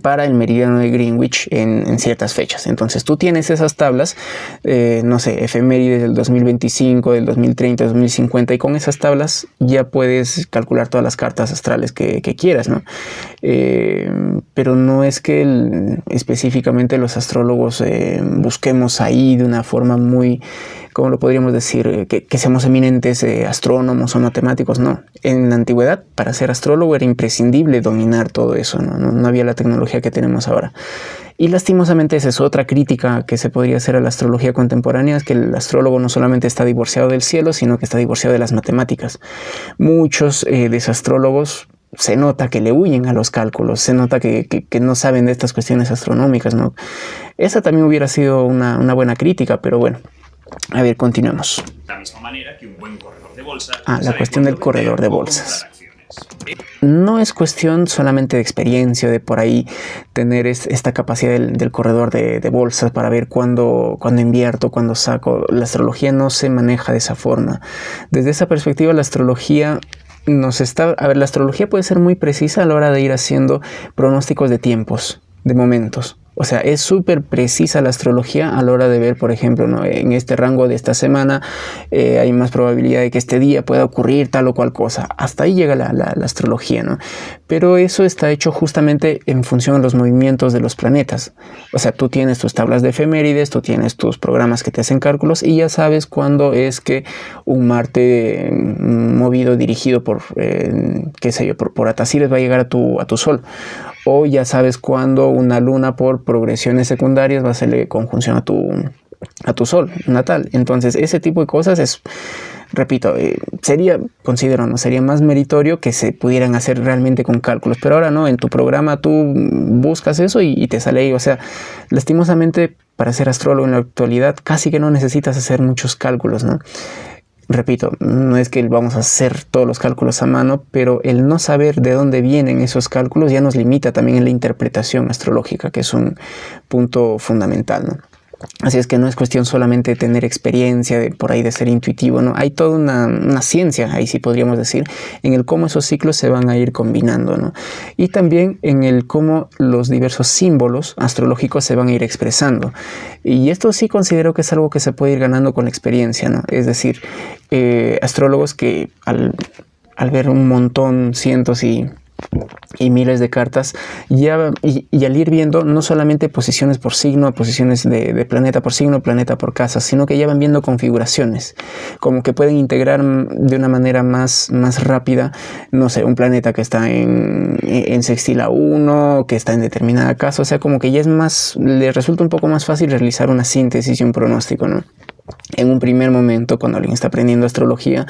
para el meridiano de Greenwich en ciertas fechas. Entonces tú tienes esas tablas, no sé, efemérides del 2025, del 2030, 2050, y con esas tablas ya puedes calcular todas las cartas astrales que quieras, ¿no? Pero no es que específicamente los astrólogos busquemos ahí de una forma muy, ¿cómo lo podríamos decir? Que seamos eminentes astrónomos o matemáticos, no. En la antigüedad, para ser astrólogo era imprescindible dominar todo eso, ¿no? No había la tecnología que tenemos ahora. Y lastimosamente esa es otra crítica que se podría hacer a la astrología contemporánea, es que el astrólogo no solamente está divorciado del cielo, sino que está divorciado de las matemáticas. Muchos desastrólogos se nota que le huyen a los cálculos, se nota que no saben de estas cuestiones astronómicas, ¿no? Esa también hubiera sido una buena crítica, pero bueno. A ver, continuemos. De la misma manera que un buen corredor de bolsa. La cuestión del corredor de bolsas. No es cuestión solamente de experiencia, de por ahí tener esta capacidad del corredor de bolsas para ver cuándo invierto, cuándo saco. La astrología no se maneja de esa forma. Desde esa perspectiva, la astrología la astrología puede ser muy precisa a la hora de ir haciendo pronósticos de tiempos, de momentos. O sea, es súper precisa la astrología a la hora de ver, por ejemplo, ¿no? En este rango de esta semana hay más probabilidad de que este día pueda ocurrir tal o cual cosa. Hasta ahí llega la astrología, ¿no? Pero eso está hecho justamente en función de los movimientos de los planetas. O sea, tú tienes tus tablas de efemérides, tú tienes tus programas que te hacen cálculos y ya sabes cuándo es que un Marte movido, dirigido por, qué sé yo, por Atacires va a llegar a tu Sol. O ya sabes cuándo una luna por progresiones secundarias va a hacerle conjunción a tu Sol natal. Entonces ese tipo de cosas es, repito, sería más meritorio que se pudieran hacer realmente con cálculos. Pero ahora no, en tu programa tú buscas eso y te sale ahí. O sea, lastimosamente para ser astrólogo en la actualidad casi que no necesitas hacer muchos cálculos, ¿no? Repito, no es que vamos a hacer todos los cálculos a mano, pero el no saber de dónde vienen esos cálculos ya nos limita también en la interpretación astrológica, que es un punto fundamental, ¿no? Así es que no es cuestión solamente de tener experiencia, por ahí de ser intuitivo, ¿no? Hay toda una ciencia, ahí sí podríamos decir, en el cómo esos ciclos se van a ir combinando, ¿no? Y también en el cómo los diversos símbolos astrológicos se van a ir expresando. Y esto sí considero que es algo que se puede ir ganando con la experiencia, ¿no? Es decir, astrólogos que al ver un montón, cientos y miles de cartas y al ir viendo no solamente posiciones por signo, posiciones de planeta por signo, planeta por casa, sino que ya van viendo configuraciones, como que pueden integrar de una manera más rápida, no sé, un planeta que está en sextil a 1, que está en determinada casa. O sea, como que ya les resulta un poco más fácil realizar una síntesis y un pronóstico, ¿no? En un primer momento, cuando alguien está aprendiendo astrología,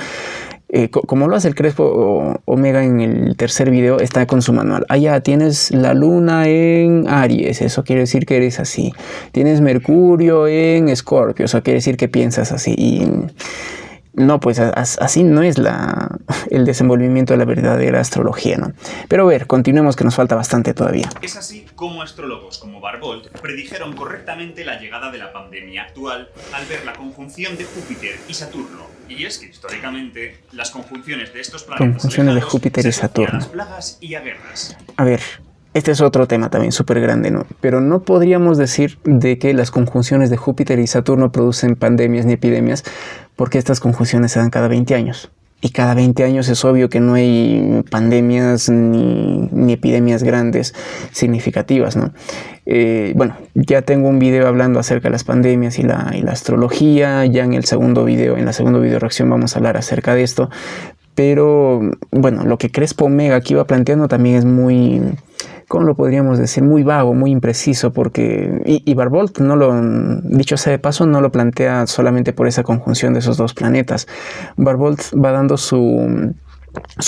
como lo hace el Crespo Omega en el tercer video, está con su manual. Ya tienes la luna en Aries, eso quiere decir que eres así. Tienes Mercurio en Escorpio, eso quiere decir que piensas así. Y no, pues así no es el desenvolvimiento de la verdadera astrología, ¿no? Pero a ver, continuemos que nos falta bastante todavía. Es así como astrólogos como Barbault predijeron correctamente la llegada de la pandemia actual al ver la conjunción de Júpiter y Saturno. Y es que históricamente las conjunciones de estos planetas conjunciones de Júpiter y Saturno, a las plagas y a guerras. A ver, este es otro tema también súper grande, ¿no? Pero no podríamos decir de que las conjunciones de Júpiter y Saturno producen pandemias ni epidemias, porque estas conjunciones se dan cada 20 años. Y cada 20 años es obvio que no hay pandemias ni epidemias grandes significativas, ¿no? Bueno, ya tengo un video hablando acerca de las pandemias y la astrología. Ya en la segunda video reacción vamos a hablar acerca de esto. Pero bueno, lo que Crespo Omega aquí va planteando también es muy, ¿cómo lo podríamos decir? Muy vago, muy impreciso, porque y Barbault, dicho sea de paso, no lo plantea solamente por esa conjunción de esos dos planetas. Barbault va dando su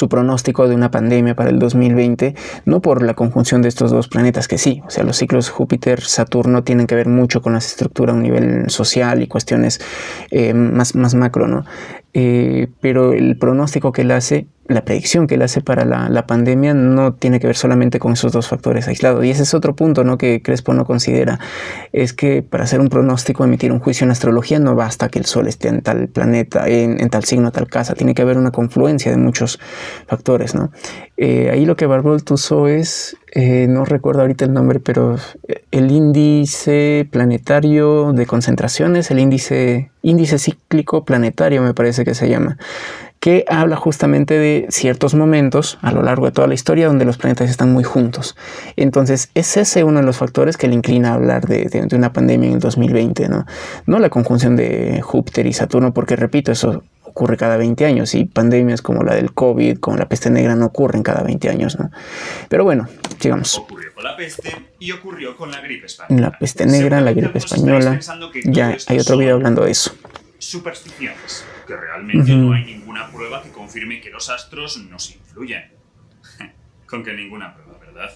pronóstico de una pandemia para el 2020, no por la conjunción de estos dos planetas, que sí, o sea, los ciclos Júpiter-Saturno tienen que ver mucho con la estructura a un nivel social y cuestiones más macro, ¿no? Pero el pronóstico que él hace, la predicción que él hace para la pandemia no tiene que ver solamente con esos dos factores aislados. Y ese es otro punto, ¿no?, que Crespo no considera. Es que para hacer un pronóstico, emitir un juicio en astrología, no basta que el Sol esté en tal planeta, en tal signo, tal casa. Tiene que haber una confluencia de muchos factores, ¿no? Ahí lo que Barbault usó es, no recuerdo ahorita el nombre, pero el índice planetario de concentraciones, el índice cíclico planetario me parece que se llama, que habla justamente de ciertos momentos a lo largo de toda la historia donde los planetas están muy juntos. Entonces es ese uno de los factores que le inclina a hablar de una pandemia en el 2020, ¿no? No la conjunción de Júpiter y Saturno, porque repito, eso ocurre cada 20 años y pandemias como la del COVID, como la peste negra, no ocurren cada 20 años, ¿no? Pero bueno, sigamos. Ocurrió con la peste y ocurrió con la gripe española. La peste negra, la gripe española, ya hay otro video hablando de eso. Supersticiones, que realmente no hay ninguna prueba que confirme que los astros nos influyen. Con que ninguna prueba, ¿verdad?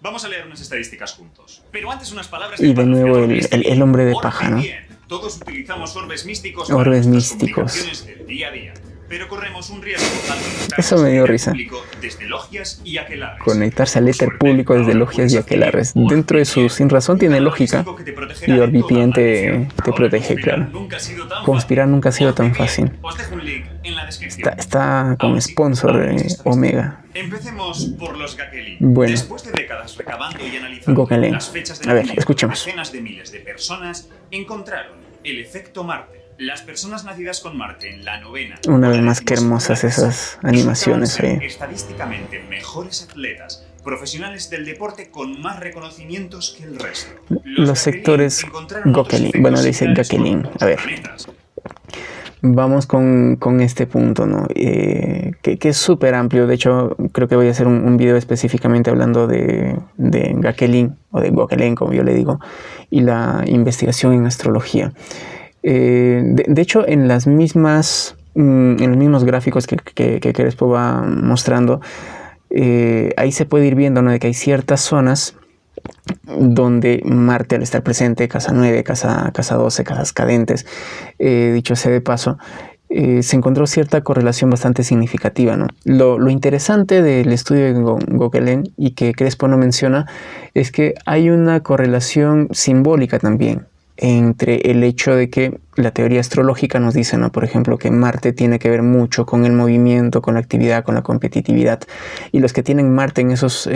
Vamos a leer unas estadísticas juntos. Pero antes unas palabras... Y de nuevo el hombre de paja, ¿no? Todos utilizamos orbes místicos para nuestras comunicaciones del día a día, pero corremos un riesgo al conectarse eso me dio risa. Desde logias y aquelarres. Conectarse al éter público desde logias y aquelarres. Dentro de su sin razón tiene lógica. Y NordVPN te protege, claro. Conspirar nunca ha sido tan fácil. Os dejo un link en la descripción. Está con sponsor Omega. Empecemos por los Gakkelin. Bueno. Después de décadas recabando y analizando Gokelen. las fechas de A ver, nacimiento escuchemos. de decenas de miles de personas, encontraron el efecto Marte. Las personas nacidas con Marte en la novena... Una vez más, qué hermosas esas animaciones. Estadísticamente mejores atletas, profesionales del deporte con más reconocimientos que el resto. Los sectores Gokelen. Bueno, dice Gakkelin. A ver. Vamos con este punto, ¿no? Que es súper amplio. De hecho, creo que voy a hacer un video específicamente hablando de Gakkelin, o de Gokelen, como yo le digo, y la investigación en astrología. De hecho, en los mismos gráficos que Crespo va mostrando, ahí se puede ir viendo, ¿no?, de que hay ciertas zonas donde Marte, al estar presente, casa 9, casa 12, casas cadentes, dicho sea de paso, se encontró cierta correlación bastante significativa, ¿no? Lo interesante del estudio de Gokelen, y que Crespo no menciona, es que hay una correlación simbólica también entre el hecho de que la teoría astrológica nos dice, ¿no?, por ejemplo, que Marte tiene que ver mucho con el movimiento, con la actividad, con la competitividad, y los que tienen Marte en esos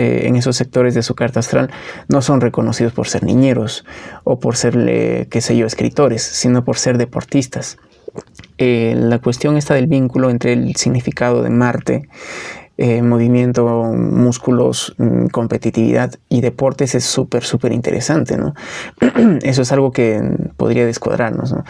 sectores de su carta astral no son reconocidos por ser niñeros o por ser, qué sé yo, escritores, sino por ser deportistas. La cuestión está del vínculo entre el significado de Marte, movimiento, músculos, competitividad y deportes es súper interesante, ¿no? Eso es algo que podría descuadrarnos, ¿no?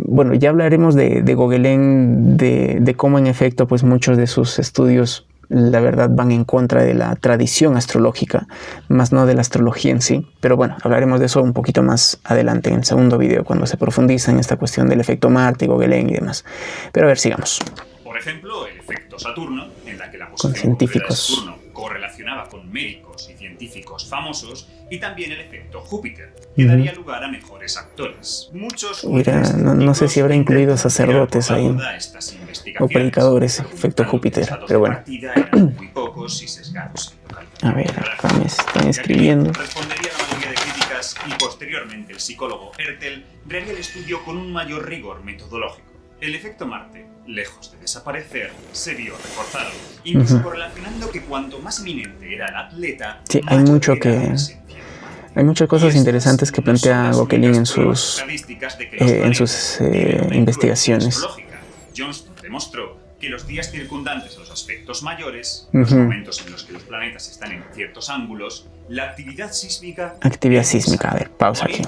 Bueno, ya hablaremos de Gokelen, de cómo en efecto pues muchos de sus estudios, la verdad, van en contra de la tradición astrológica, más no de la astrología en sí. Pero bueno, hablaremos de eso un poquito más adelante en el segundo video, cuando se profundiza en esta cuestión del efecto Marte, Gokelen y demás. Pero a ver, sigamos. Por ejemplo, el efecto Saturno, en la que la Con posición de científicos. Saturno correlacionaba con médicos y científicos famosos, y también el efecto Júpiter, que daría lugar a mejores actores. Muchos no sé si habrá incluido sacerdotes ahí, o predicadores, efecto Júpiter, pero bueno. Muy pocos y sesgados en localidad. A ver, acá me están escribiendo. Respondería a la mayoría de críticas y posteriormente el psicólogo Ertel haría el estudio con un mayor rigor metodológico. El efecto Marte, lejos de desaparecer, se vio reforzado, incluso correlacionando que cuanto más eminente era el atleta, sí, hay muchas cosas interesantes que plantea Gokelen en sus investigaciones. Johnston demostró que los días circundantes a los aspectos mayores, los momentos en los que los planetas están en ciertos ángulos, la actividad sísmica... A ver, pausa aquí.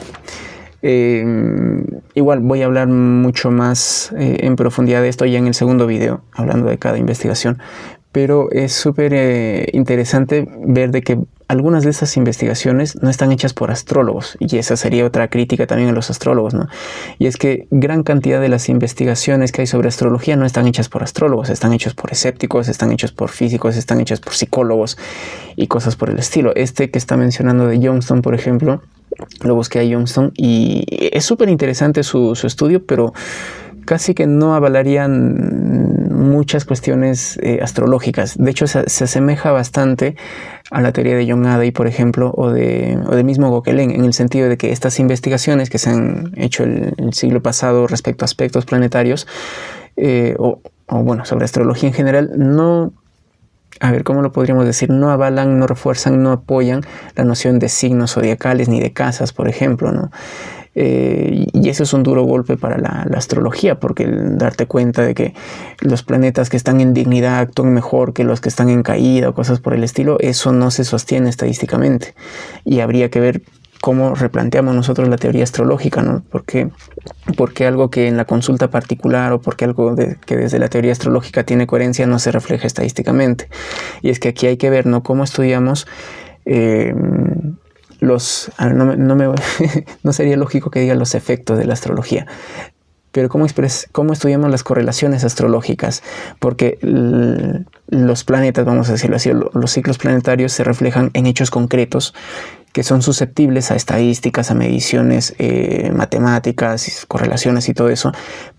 igual voy a hablar mucho más en profundidad de esto ya en el segundo video, hablando de cada investigación. Pero es súper interesante ver de que algunas de esas investigaciones no están hechas por astrólogos, y esa sería otra crítica también a los astrólogos, ¿no? Y es que gran cantidad de las investigaciones que hay sobre astrología no están hechas por astrólogos, están hechos por escépticos, están hechos por físicos, están hechos por psicólogos y cosas por el estilo. Este que está mencionando de Johnston, por ejemplo, lo busqué a Johnston y es súper interesante su estudio, pero casi que no avalarían muchas cuestiones astrológicas. De hecho, se asemeja bastante a la teoría de John Adey, por ejemplo, o de mismo Gauquelin, en el sentido de que estas investigaciones que se han hecho el siglo pasado respecto a aspectos planetarios, o bueno, sobre astrología en general, no... A ver, ¿cómo lo podríamos decir? No avalan, no refuerzan, no apoyan la noción de signos zodiacales ni de casas, por ejemplo, ¿no? Y eso es un duro golpe para la astrología, porque el darte cuenta de que los planetas que están en dignidad actúan mejor que los que están en caída o cosas por el estilo, eso no se sostiene estadísticamente. Y habría que ver cómo replanteamos nosotros la teoría astrológica, ¿no? Porque algo que en la consulta particular o porque algo que desde la teoría astrológica tiene coherencia no se refleja estadísticamente. Y es que aquí hay que ver, ¿no?, cómo estudiamos no sería lógico que diga los efectos de la astrología, pero cómo estudiamos las correlaciones astrológicas, porque los planetas, vamos a decirlo así, los ciclos planetarios se reflejan en hechos concretos que son susceptibles a estadísticas, a mediciones matemáticas, correlaciones y todo eso,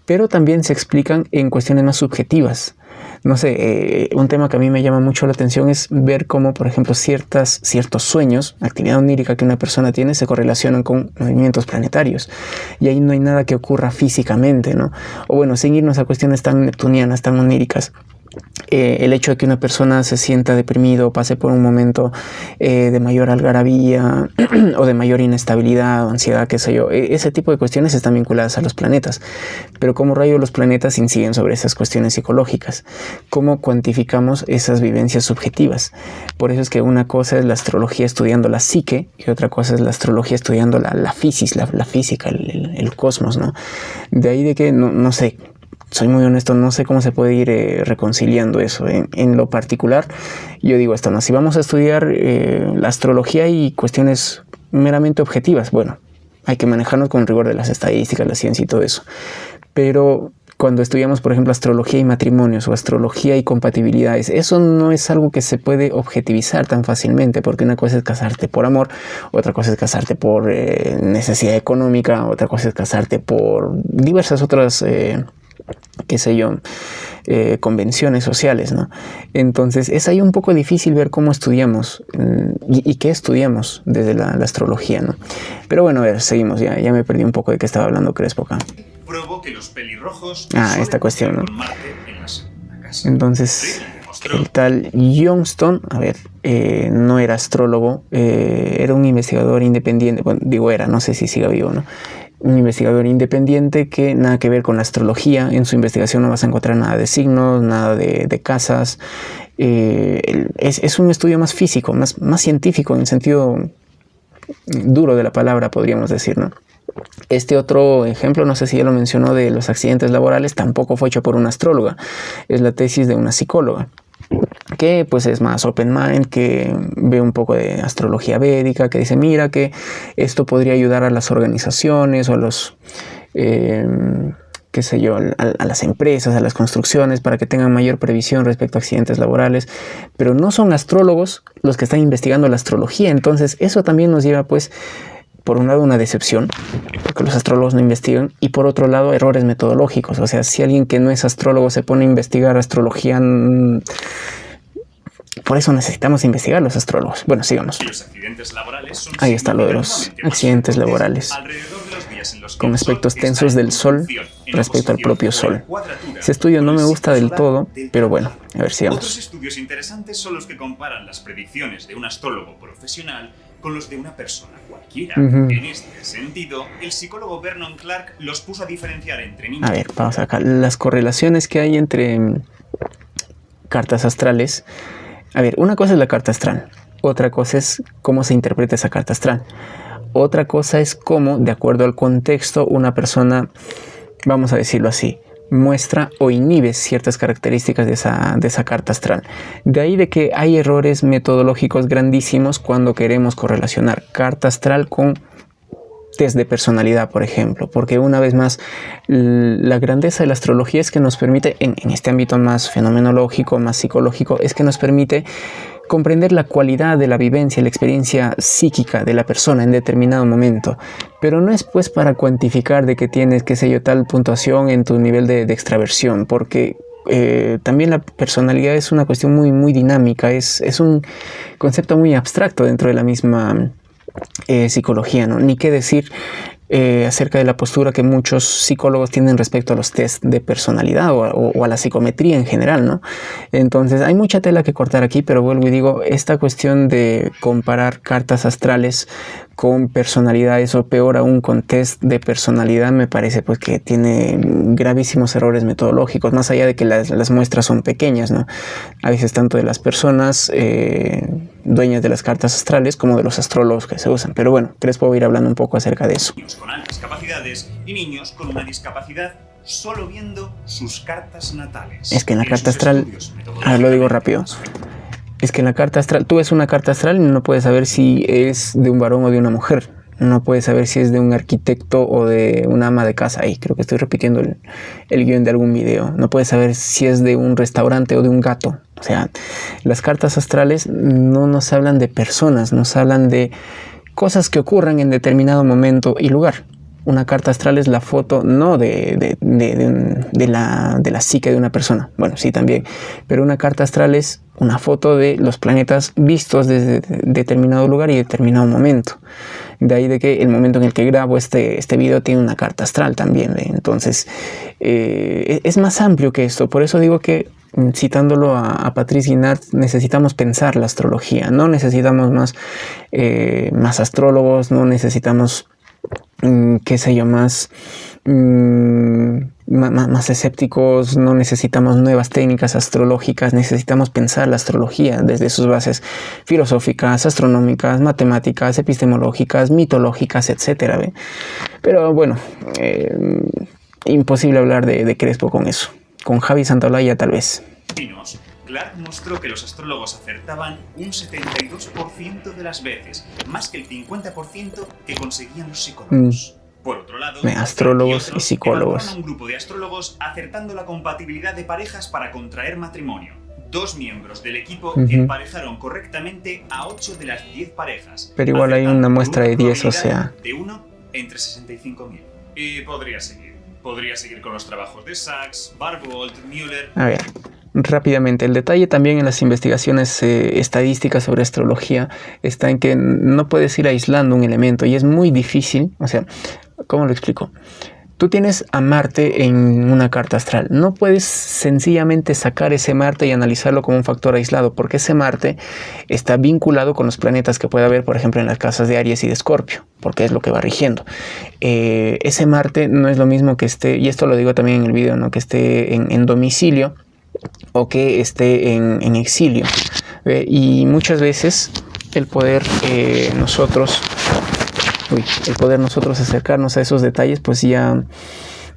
pero también se explican en cuestiones más subjetivas. No sé, un tema que a mí me llama mucho la atención es ver cómo, por ejemplo, ciertos sueños, actividad onírica que una persona tiene, se correlacionan con movimientos planetarios. Y ahí no hay nada que ocurra físicamente, ¿no? O bueno, sin irnos a cuestiones tan neptunianas, tan oníricas. El hecho de que una persona se sienta deprimido, pase por un momento de mayor algarabía o de mayor inestabilidad o ansiedad, qué sé yo, ese tipo de cuestiones están vinculadas a los planetas. Pero ¿cómo rayos los planetas inciden sobre esas cuestiones psicológicas? ¿Cómo cuantificamos esas vivencias subjetivas? Por eso es que una cosa es la astrología estudiando la psique y otra cosa es la astrología estudiando la física, el cosmos, ¿no? De ahí de que, no sé, soy muy honesto, no sé cómo se puede ir reconciliando eso. En lo particular, yo digo esto, ¿no? Si vamos a estudiar la astrología y cuestiones meramente objetivas, bueno, hay que manejarnos con rigor de las estadísticas, la ciencia y todo eso. Pero cuando estudiamos, por ejemplo, astrología y matrimonios o astrología y compatibilidades, eso no es algo que se puede objetivizar tan fácilmente, porque una cosa es casarte por amor, otra cosa es casarte por necesidad económica, otra cosa es casarte por diversas otras qué sé yo, convenciones sociales, ¿no? Entonces es ahí un poco difícil ver cómo estudiamos y qué estudiamos desde la astrología, ¿no? Pero bueno, a ver, seguimos, ya me perdí un poco de qué estaba hablando Crespo acá. Probó que los pelirrojos esta cuestión, ¿no? con Marte en la segunda casa. Entonces, el tal Johnston, a ver, no era astrólogo, era un investigador independiente, bueno, digo era, no sé si siga vivo, ¿no? Un investigador independiente que nada que ver con la astrología. En su investigación no vas a encontrar nada de signos, nada de casas. Es un estudio más físico, más científico, en sentido duro de la palabra, podríamos decir, ¿no? Este otro ejemplo, no sé si ya lo mencionó, de los accidentes laborales, tampoco fue hecho por una astróloga. Es la tesis de una psicóloga, que pues es más open mind, que ve un poco de astrología védica, que dice, mira, que esto podría ayudar a las organizaciones o a los, qué sé yo, a las empresas, a las construcciones, para que tengan mayor previsión respecto a accidentes laborales, pero no son astrólogos los que están investigando la astrología. Entonces eso también nos lleva, pues, por un lado, una decepción, porque los astrólogos no investigan, y por otro lado, errores metodológicos. O sea, si alguien que no es astrólogo se pone a investigar astrología, por eso necesitamos investigar los astrólogos. Bueno, sigamos. Los accidentes laborales son ahí está lo de los accidentes laborales, con aspectos tensos del Sol respecto al propio Sol. Ese estudio no me gusta del todo, pero bueno, a ver, sigamos. Otros estudios interesantes son los que comparan las predicciones de un astrólogo profesional con los de una persona cualquiera. En este sentido, el psicólogo Vernon Clark los puso a diferenciar entre niños. A ver, vamos acá. Las correlaciones que hay entre cartas astrales. A ver, una cosa es la carta astral, otra cosa es cómo se interpreta esa carta astral. Otra cosa es cómo, de acuerdo al contexto, una persona, vamos a decirlo así, muestra o inhibe ciertas características de esa carta astral. De ahí de que hay errores metodológicos grandísimos cuando queremos correlacionar carta astral con test de personalidad, por ejemplo, porque una vez más la grandeza de la astrología es que nos permite, en este ámbito más fenomenológico, más psicológico, es que nos permite comprender la cualidad de la vivencia, la experiencia psíquica de la persona en determinado momento, pero no es pues para cuantificar de que tienes, qué sé yo, tal puntuación en tu nivel de extraversión, porque también la personalidad es una cuestión muy, muy dinámica, es un concepto muy abstracto dentro de la misma psicología, ¿no? Ni qué decir acerca de la postura que muchos psicólogos tienen respecto a los test de personalidad o a la psicometría en general, ¿no? Entonces hay mucha tela que cortar aquí, pero vuelvo y digo, esta cuestión de comparar cartas astrales con personalidades o peor aún con test de personalidad me parece pues que tiene gravísimos errores metodológicos, más allá de que las muestras son pequeñas, ¿no? A veces tanto de las personas dueñas de las cartas astrales como de los astrólogos que se usan. Pero bueno, Crespo va a ir hablando un poco acerca de eso. Niños con altas capacidades y niños con una discapacidad solo viendo sus cartas natales. Es que en la carta astral, lo digo rápido, es que en la carta astral, tú ves una carta astral y no puedes saber si es de un varón o de una mujer. No puedes saber si es de un arquitecto o de una ama de casa. Ahí creo que estoy repitiendo el guión de algún video. No puedes saber si es de un restaurante o de un gato. O sea, las cartas astrales no nos hablan de personas, nos hablan de cosas que ocurren en determinado momento y lugar. Una carta astral es la foto no de la psique de una persona. Bueno, sí también. Pero una carta astral es una foto de los planetas vistos desde determinado lugar y determinado momento. De ahí de que el momento en el que grabo este video tiene una carta astral también, ¿ve? Entonces, es más amplio que esto. Por eso digo que, citándolo a Patrice Guinart, necesitamos pensar la astrología. No necesitamos más astrólogos, no necesitamos qué sé yo, más escépticos, no necesitamos nuevas técnicas astrológicas, necesitamos pensar la astrología desde sus bases filosóficas, astronómicas, matemáticas, epistemológicas, mitológicas, etcétera, ¿ve? Pero bueno, imposible hablar de Crespo con eso. Con Javi Santaolalla tal vez. Clark mostró que los astrólogos acertaban un 72% de las veces, más que el 50% que conseguían los psicólogos. Por otro lado, astrólogos y psicólogos. A un grupo de astrólogos acertando la compatibilidad de parejas para contraer matrimonio. 2 miembros del equipo emparejaron correctamente a 8 de las 10 parejas. Pero igual hay una muestra de 10, o sea... De 1 entre 65.000. Y podría seguir. Podría seguir con los trabajos de Sachs, Barbault, Müller... A ver... Rápidamente, el detalle también en las investigaciones estadísticas sobre astrología está en que no puedes ir aislando un elemento y es muy difícil, o sea, ¿cómo lo explico? Tú tienes a Marte en una carta astral, no puedes sencillamente sacar ese Marte y analizarlo como un factor aislado, porque ese Marte está vinculado con los planetas que puede haber, por ejemplo, en las casas de Aries y de Escorpio, porque es lo que va rigiendo. Ese Marte no es lo mismo que esté, y esto lo digo también en el video, ¿no? Que esté en domicilio, o que esté en exilio. Y muchas veces el poder nosotros acercarnos a esos detalles, pues ya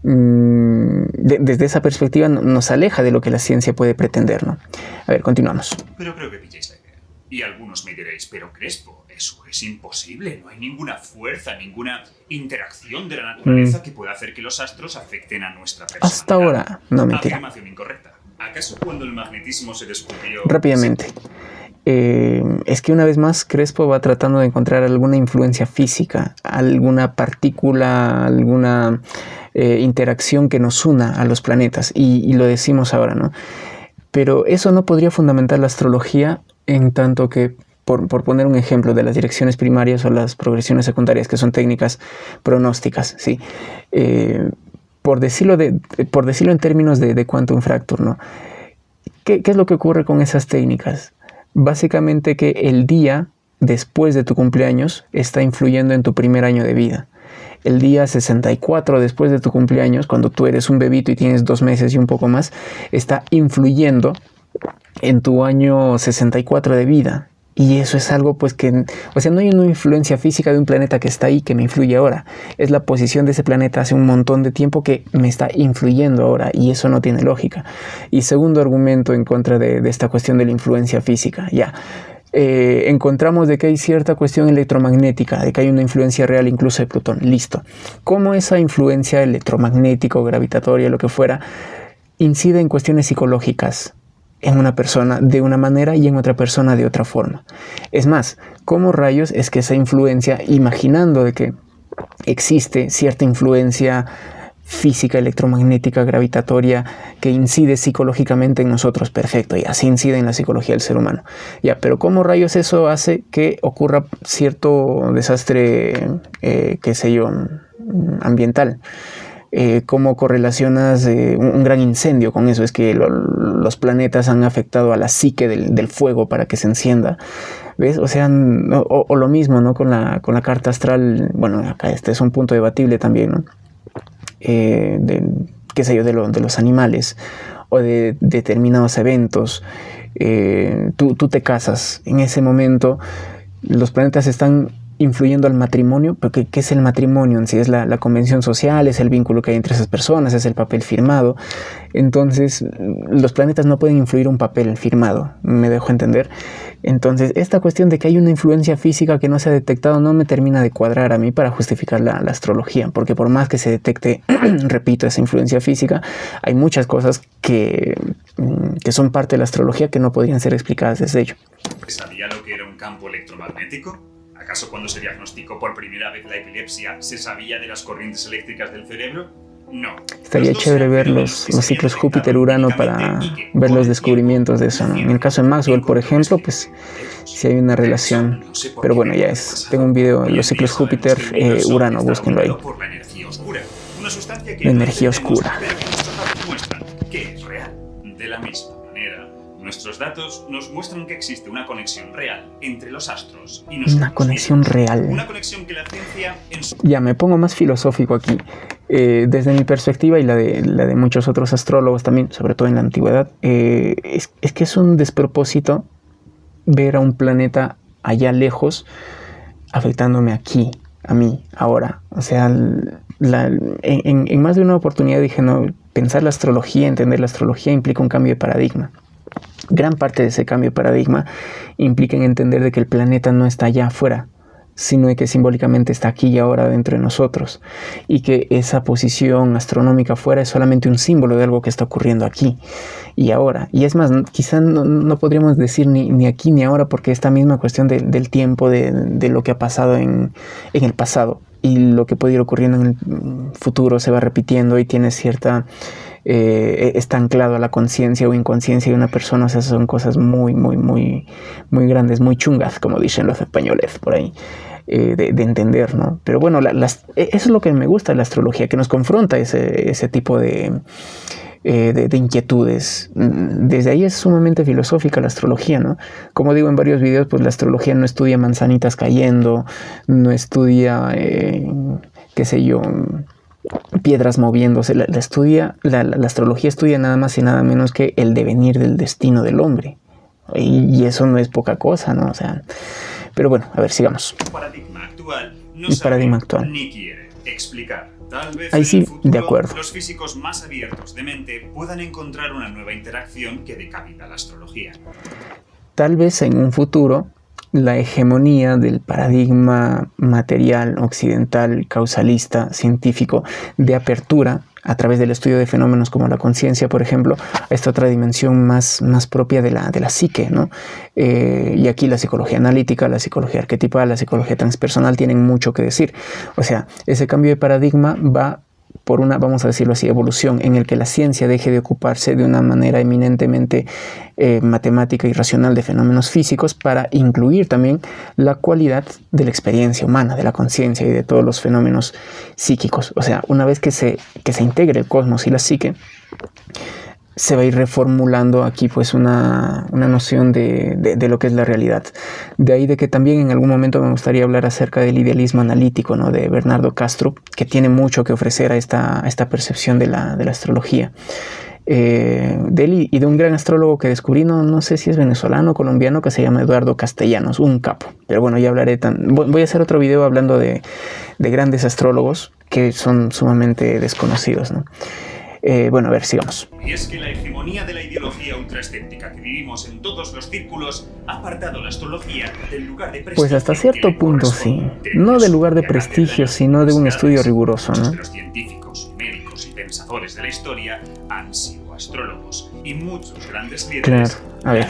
desde esa perspectiva nos aleja de lo que la ciencia puede pretender, ¿no? A ver, continuamos. Pero creo que pilláis la idea. Y algunos me diréis, pero Crespo, eso es imposible. No hay ninguna fuerza, ninguna interacción de la naturaleza que pueda hacer que los astros afecten a nuestra personalidad. Hasta ahora, no, mentira. Afirmación incorrecta. ¿Acaso cuando el magnetismo se descubrió... Rápidamente. Es que una vez más Crespo va tratando de encontrar alguna influencia física, alguna partícula, alguna interacción que nos una a los planetas. Y lo decimos ahora, ¿no? Pero eso no podría fundamentar la astrología en tanto que, por poner un ejemplo de las direcciones primarias o las progresiones secundarias, que son técnicas pronósticas, ¿sí? Por decirlo en términos de quantum fracture, ¿no? ¿Qué es lo que ocurre con esas técnicas? Básicamente que el día después de tu cumpleaños está influyendo en tu primer año de vida. El día 64 después de tu cumpleaños, cuando tú eres un bebito y tienes 2 meses y un poco más, está influyendo en tu año 64 de vida. Y eso es algo pues que, o sea, no hay una influencia física de un planeta que está ahí que me influye ahora. Es la posición de ese planeta hace un montón de tiempo que me está influyendo ahora, y eso no tiene lógica. Y segundo argumento en contra de esta cuestión de la influencia física, ya. Encontramos de que hay cierta cuestión electromagnética, de que hay una influencia real incluso de Plutón. Listo. ¿Cómo esa influencia electromagnética o gravitatoria, lo que fuera, incide en cuestiones psicológicas en una persona de una manera y en otra persona de otra forma? Es más, ¿cómo rayos es que esa influencia, imaginando de que existe cierta influencia física, electromagnética, gravitatoria, que incide psicológicamente en nosotros? Perfecto, y así incide en la psicología del ser humano. Ya, pero ¿cómo rayos eso hace que ocurra cierto desastre, qué sé yo, ambiental? ¿Cómo correlacionas un gran incendio con eso? Es que los planetas han afectado a la psique del fuego para que se encienda. ¿Ves? O sea, o lo mismo, ¿no? Con la carta astral. Bueno, acá este es un punto debatible también, ¿no? Qué sé yo, de los animales o de determinados eventos. Tú te casas. En ese momento los planetas están influyendo al matrimonio, porque ¿qué es el matrimonio en sí? Es la convención social, es el vínculo que hay entre esas personas, es el papel firmado. Entonces, los planetas no pueden influir un papel firmado, me dejo entender. Entonces, esta cuestión de que hay una influencia física que no se ha detectado no me termina de cuadrar a mí para justificar la astrología, porque por más que se detecte, repito, esa influencia física, hay muchas cosas que son parte de la astrología que no podrían ser explicadas desde ello. ¿Sabía lo que era un campo electromagnético? ¿Acaso cuando se diagnosticó por primera vez la epilepsia se sabía de las corrientes eléctricas del cerebro? No. Estaría chévere ver los ciclos Júpiter-Urano para ver los descubrimientos de eso, ¿no? En el caso de Maxwell, por ejemplo, pues sí hay una relación. Pero bueno, ya es. Tengo un video de los ciclos Júpiter-Urano, búsquenlo ahí. La energía oscura. Que es real. De la misma manera, nuestros datos nos muestran que existe una conexión real entre los astros y nosotros. Una conexión real. Una conexión que la ciencia en su... Ya, me pongo más filosófico aquí. Desde mi perspectiva y la de muchos otros astrólogos también, sobre todo en la antigüedad, es que es un despropósito ver a un planeta allá lejos afectándome aquí, a mí, ahora. O sea, en más de una oportunidad dije, no, pensar la astrología, entender la astrología implica un cambio de paradigma. Gran parte de ese cambio de paradigma implica en entender de que el planeta no está allá afuera, sino de que simbólicamente está aquí y ahora dentro de nosotros, y que esa posición astronómica afuera es solamente un símbolo de algo que está ocurriendo aquí y ahora. Y es más, quizá no podríamos decir ni aquí ni ahora, porque esta misma cuestión del tiempo, de lo que ha pasado en el pasado y lo que puede ir ocurriendo en el futuro se va repitiendo y tiene cierta... está anclado a la conciencia o inconsciencia de una persona. O sea, son cosas muy grandes, muy chungas, como dicen los españoles por ahí, de entender, ¿no? Pero bueno, eso es lo que me gusta de la astrología, que nos confronta ese tipo de inquietudes. Desde ahí es sumamente filosófica la astrología, ¿no? Como digo en varios videos, pues la astrología no estudia manzanitas cayendo, no estudia, qué sé yo, piedras moviéndose. La astrología estudia nada más y nada menos que el devenir del destino del hombre, y eso no es poca cosa, ¿no? O sea, pero bueno, a ver, sigamos. El paradigma actual no el paradigma actual ni quiere explicar. Tal vez ahí sí, en el futuro, de acuerdo, los físicos más abiertos de mente puedan encontrar una nueva interacción que dé cabida a la astrología. Tal vez en un futuro la hegemonía del paradigma material, occidental, causalista, científico, de apertura a través del estudio de fenómenos como la conciencia, por ejemplo, a esta otra dimensión más propia de la psique, ¿no? Y aquí la psicología analítica, la psicología arquetipal, la psicología transpersonal tienen mucho que decir. O sea, ese cambio de paradigma va por una, vamos a decirlo así, evolución, en el que la ciencia deje de ocuparse de una manera eminentemente matemática y racional de fenómenos físicos, para incluir también la cualidad de la experiencia humana, de la conciencia y de todos los fenómenos psíquicos. O sea, una vez que se integre el cosmos y la psique, se va a ir reformulando aquí pues una noción de lo que es la realidad. De ahí de que también en algún momento me gustaría hablar acerca del idealismo analítico, ¿no? De Bernardo Kastrup, que tiene mucho que ofrecer a esta percepción de la astrología. de él y de un gran astrólogo que descubrí, no sé si es venezolano o colombiano, que se llama Eduardo Castellanos, un capo. Pero bueno, ya hablaré voy a hacer otro video hablando de grandes astrólogos que son sumamente desconocidos, ¿no? Bueno, a ver, sigamos. Y es que la hegemonía de la ideología ultraescéptica que vivimos en todos los círculos ha apartado la astrología del lugar de prestigio. Pues hasta cierto punto sí. No del lugar de prestigio, sino de un estudio riguroso, ¿no? Los científicos, médicos y pensadores de la historia han sido astrólogos. Y muchos grandes líderes... Claro, a ver.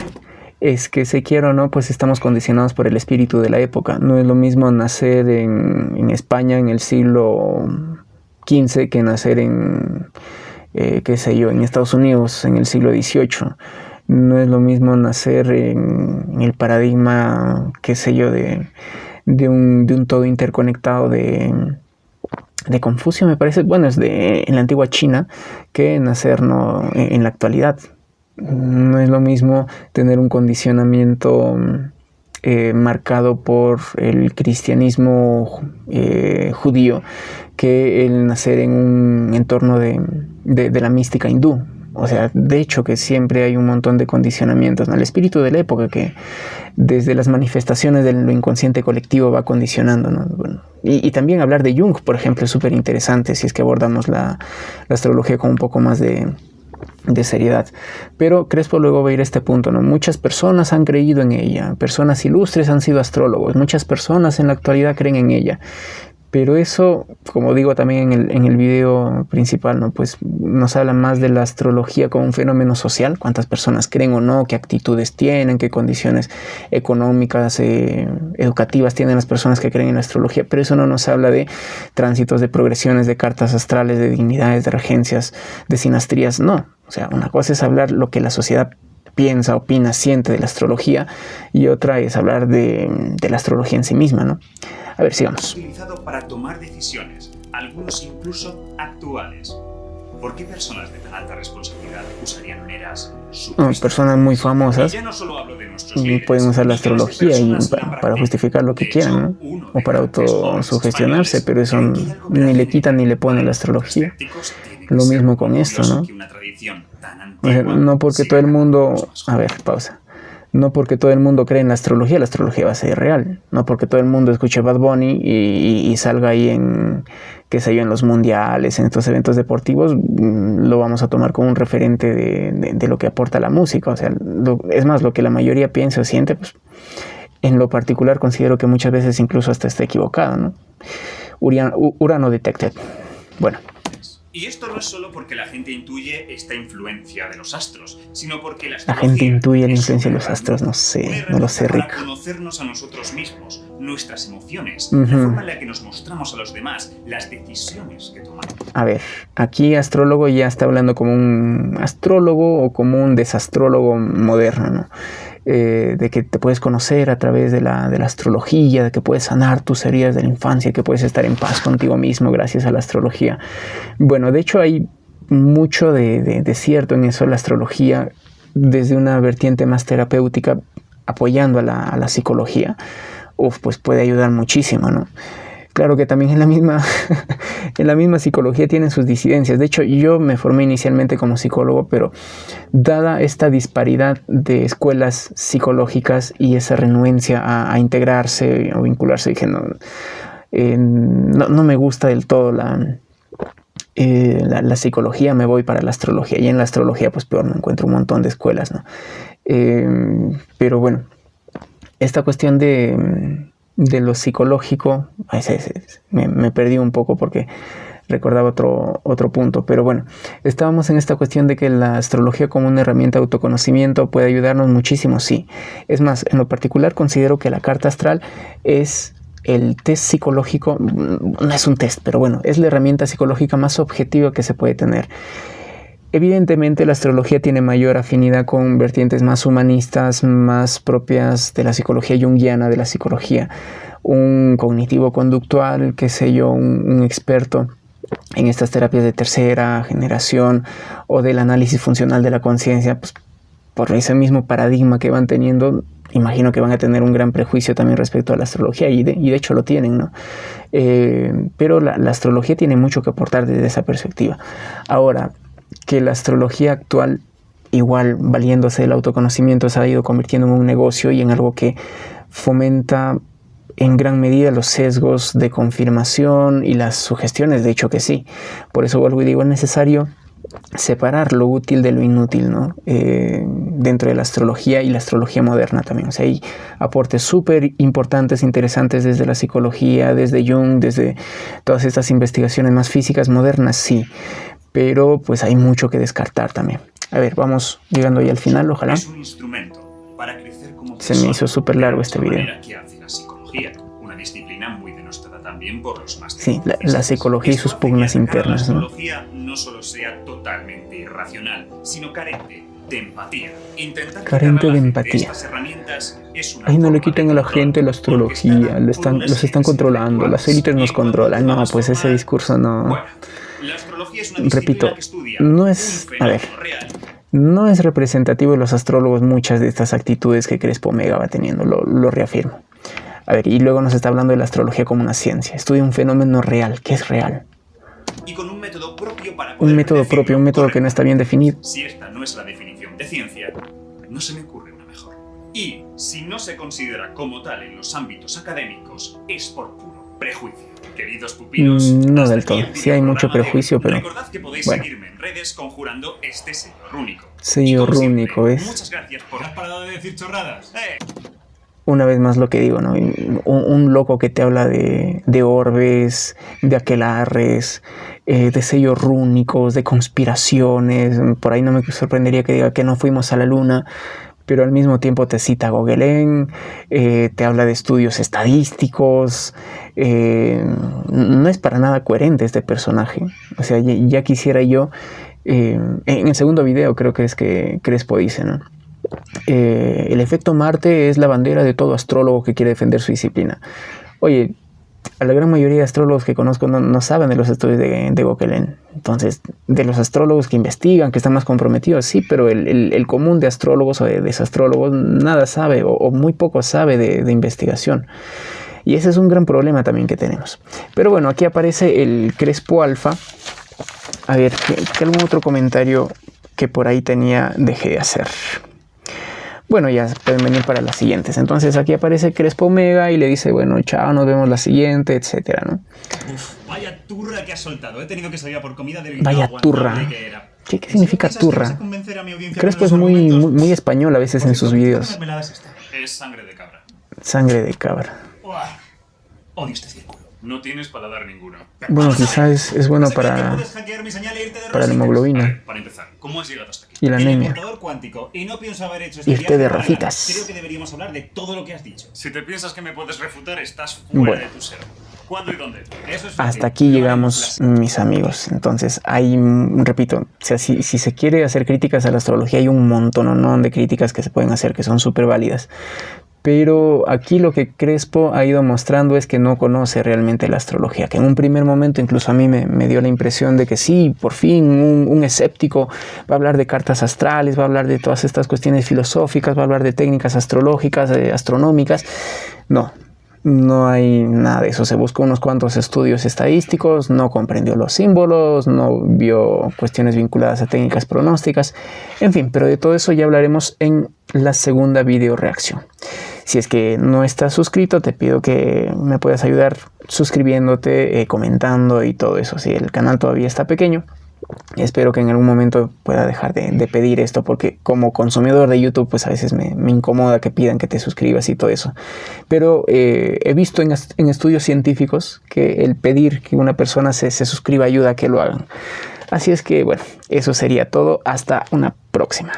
Es que se quiera o no, pues estamos condicionados por el espíritu de la época. No es lo mismo nacer en España en el siglo XV que nacer en... qué sé yo, en Estados Unidos en el siglo XVIII. No es lo mismo nacer en el paradigma, qué sé yo, de un todo interconectado de Confucio, me parece, bueno, en la antigua China, que nacer en la actualidad. No es lo mismo tener un condicionamiento marcado por el cristianismo judío que el nacer en un entorno de la mística hindú. O sea, de hecho que siempre hay un montón de condicionamientos, ¿no? El espíritu de la época que desde las manifestaciones de lo inconsciente colectivo va condicionando, ¿no? Bueno, y también hablar de Jung, por ejemplo, es súper interesante si es que abordamos la astrología con un poco más de seriedad. Pero Crespo luego va a ir a este punto, ¿no? Muchas personas han creído en ella, personas ilustres han sido astrólogos, muchas personas en la actualidad creen en ella. Pero eso, como digo también en el video principal, ¿no? Pues nos habla más de la astrología como un fenómeno social, cuántas personas creen o no, qué actitudes tienen, qué condiciones económicas, educativas tienen las personas que creen en la astrología, pero eso no nos habla de tránsitos, de progresiones, de cartas astrales, de dignidades, de regencias, de sinastrías, no. O sea, una cosa es hablar lo que la sociedad piensa, opina, siente de la astrología, y otra es hablar de la astrología en sí misma, ¿no? A ver, sigamos. Utilizado para tomar decisiones, algunos incluso actuales. ¿Por qué personas de tan alta responsabilidad usarían meras personas muy famosas ya no solo hablo de nuestros líderes, pueden usar la astrología para justificar lo que quieran, ¿no? O para autosugestionarse, pero eso ni le quita ni le pone la astrología. Lo mismo con esto, ¿no? O sea, no porque todo el mundo... A ver, pausa. No porque todo el mundo cree en la astrología va a ser real. No porque todo el mundo escuche Bad Bunny y salga ahí en, qué sé yo, en los mundiales, en estos eventos deportivos, lo vamos a tomar como un referente de lo que aporta la música. O sea, es más, lo que la mayoría piensa o siente, pues en lo particular considero que muchas veces incluso hasta está equivocado, ¿no? Urano detected. Bueno. Y esto no es solo porque la gente intuye esta influencia de los astros, sino porque la gente intuye la influencia de los astros, no sé, no lo sé, Rick. Para conocernos a nosotros mismos, nuestras emociones, la forma en la que nos mostramos a los demás, las decisiones que tomamos. A ver, aquí astrólogo ya está hablando como un astrólogo o como un desastrólogo moderno, ¿no? De que te puedes conocer a través de la astrología, de que puedes sanar tus heridas de la infancia, que puedes estar en paz contigo mismo gracias a la astrología. Bueno, de hecho hay mucho de cierto en eso, la astrología, desde una vertiente más terapéutica, apoyando a la psicología, pues puede ayudar muchísimo, ¿no? Claro que también en la misma psicología tienen sus disidencias. De hecho, yo me formé inicialmente como psicólogo, pero dada esta disparidad de escuelas psicológicas y esa renuencia a integrarse o vincularse, dije, no me gusta del todo la psicología, me voy para la astrología. Y en la astrología, pues peor, me encuentro un montón de escuelas, ¿no? Pero bueno, esta cuestión de lo psicológico, me perdí un poco porque recordaba otro punto, pero bueno, estábamos en esta cuestión de que la astrología como una herramienta de autoconocimiento puede ayudarnos muchísimo, sí. Es más, en lo particular considero que la carta astral es el test psicológico, no es un test, pero bueno, es la herramienta psicológica más objetiva que se puede tener. Evidentemente la astrología tiene mayor afinidad con vertientes más humanistas, más propias de la psicología junguiana, de la psicología. Un cognitivo-conductual, qué sé yo, un experto en estas terapias de tercera generación o del análisis funcional de la conciencia, pues por ese mismo paradigma que van teniendo, imagino que van a tener un gran prejuicio también respecto a la astrología y de hecho lo tienen, ¿no? Pero la astrología tiene mucho que aportar desde esa perspectiva. Ahora, que la astrología actual, igual valiéndose del autoconocimiento, se ha ido convirtiendo en un negocio y en algo que fomenta en gran medida los sesgos de confirmación y las sugestiones, de hecho que sí. Por eso vuelvo y digo, es necesario separar lo útil de lo inútil, ¿no? Dentro de la astrología y la astrología moderna también. O sea, hay aportes súper importantes, interesantes desde la psicología, desde Jung, desde todas estas investigaciones más físicas modernas, sí. Pero pues hay mucho que descartar también. A ver, vamos llegando ya al final, ojalá. Es un instrumento para crecer como persona. Se me hizo súper largo este video. Que hace la psicología, una disciplina muy denostada también por los más. Sí, la psicología y sus pugnas internas, ¿no? La astrología no solo sea totalmente irracional, sino carente de empatía. Carente de empatía. Ahí no le quiten a la gente la astrología, los están controlando, las élites nos controlan. No, pues ese discurso no. Bueno, la astrología es una disciplina que estudia no es, a ver, no es representativo de los astrólogos muchas de estas actitudes que Crespo Omega va teniendo, lo reafirmo. A ver, y luego nos está hablando de la astrología como una ciencia. Estudia un fenómeno real. ¿Qué es real? Y con un método propio para un método propio, un método que no está bien definido. Si esta no es la definición de ciencia, no se me ocurre una mejor. Y si no se considera como tal en los ámbitos académicos, es por puro prejuicio. Queridos pupilos, no del todo. Sí hay mucho prejuicio, pero recordad que podéis seguirme en redes conjurando este sello rúnico. Sello rúnico, ¿ves? Muchas gracias por... ¿Has parado de decir chorradas? Una vez más lo que digo, ¿no? Un loco que te habla de orbes, de aquelarres, de sellos rúnicos, de conspiraciones. Por ahí no me sorprendería que diga que no fuimos a la luna, pero al mismo tiempo te cita Gauguin, te habla de estudios estadísticos. No es para nada coherente este personaje. O sea, ya quisiera yo... en el segundo video creo que es que Crespo dice, ¿no? El efecto Marte es la bandera de todo astrólogo que quiere defender su disciplina. Oye, a la gran mayoría de astrólogos que conozco no saben de los estudios de Gauquelin. Entonces, de los astrólogos que investigan, que están más comprometidos, sí, pero el común de astrólogos o de desastrólogos nada sabe o muy poco sabe de investigación. Y ese es un gran problema también que tenemos. Pero bueno, aquí aparece el Crespo Alfa. A ver, ¿qué algún otro comentario que por ahí tenía dejé de hacer? Bueno, ya pueden venir para las siguientes. Entonces aquí aparece Crespo Omega y le dice, bueno, chao, nos vemos la siguiente, etcétera, ¿no? Uf, vaya turra que has soltado. He tenido que salir a por comida del... Vaya turra. ¿Qué significa turra? Crespo es muy español a veces en sus videos. Es sangre de cabra. Sangre de cabra. Odio este círculo. No tienes paladar ninguno. Bueno, quizás es bueno para la hemoglobina. Para empezar, ¿cómo has llegado hasta aquí? Y la anemia. Y no pienso haber hecho irte de racitas. Creo que deberíamos hablar de todo lo que has dicho. Si te piensas que me puedes refutar, estás fuera de tu ser. ¿Cuándo y dónde? Eso es hasta aquí llegamos, mis amigos. Entonces, hay, repito, o sea, si se quiere hacer críticas a la astrología, hay un montón de críticas que se pueden hacer que son súper válidas. Pero aquí lo que Crespo ha ido mostrando es que no conoce realmente la astrología, que en un primer momento incluso a mí me dio la impresión de que sí, por fin un escéptico va a hablar de cartas astrales, va a hablar de todas estas cuestiones filosóficas, va a hablar de técnicas astrológicas, astronómicas. No hay nada de eso. Se buscó unos cuantos estudios estadísticos, no comprendió los símbolos, no vio cuestiones vinculadas a técnicas pronósticas, en fin, pero de todo eso ya hablaremos en la segunda video reacción. Si es que no estás suscrito, te pido que me puedas ayudar suscribiéndote, comentando y todo eso. Si el canal todavía está pequeño, espero que en algún momento pueda dejar de pedir esto, porque como consumidor de YouTube pues a veces me incomoda que pidan que te suscribas y todo eso. Pero he visto en estudios científicos que el pedir que una persona se suscriba ayuda a que lo hagan. Así es que bueno, eso sería todo. Hasta una próxima.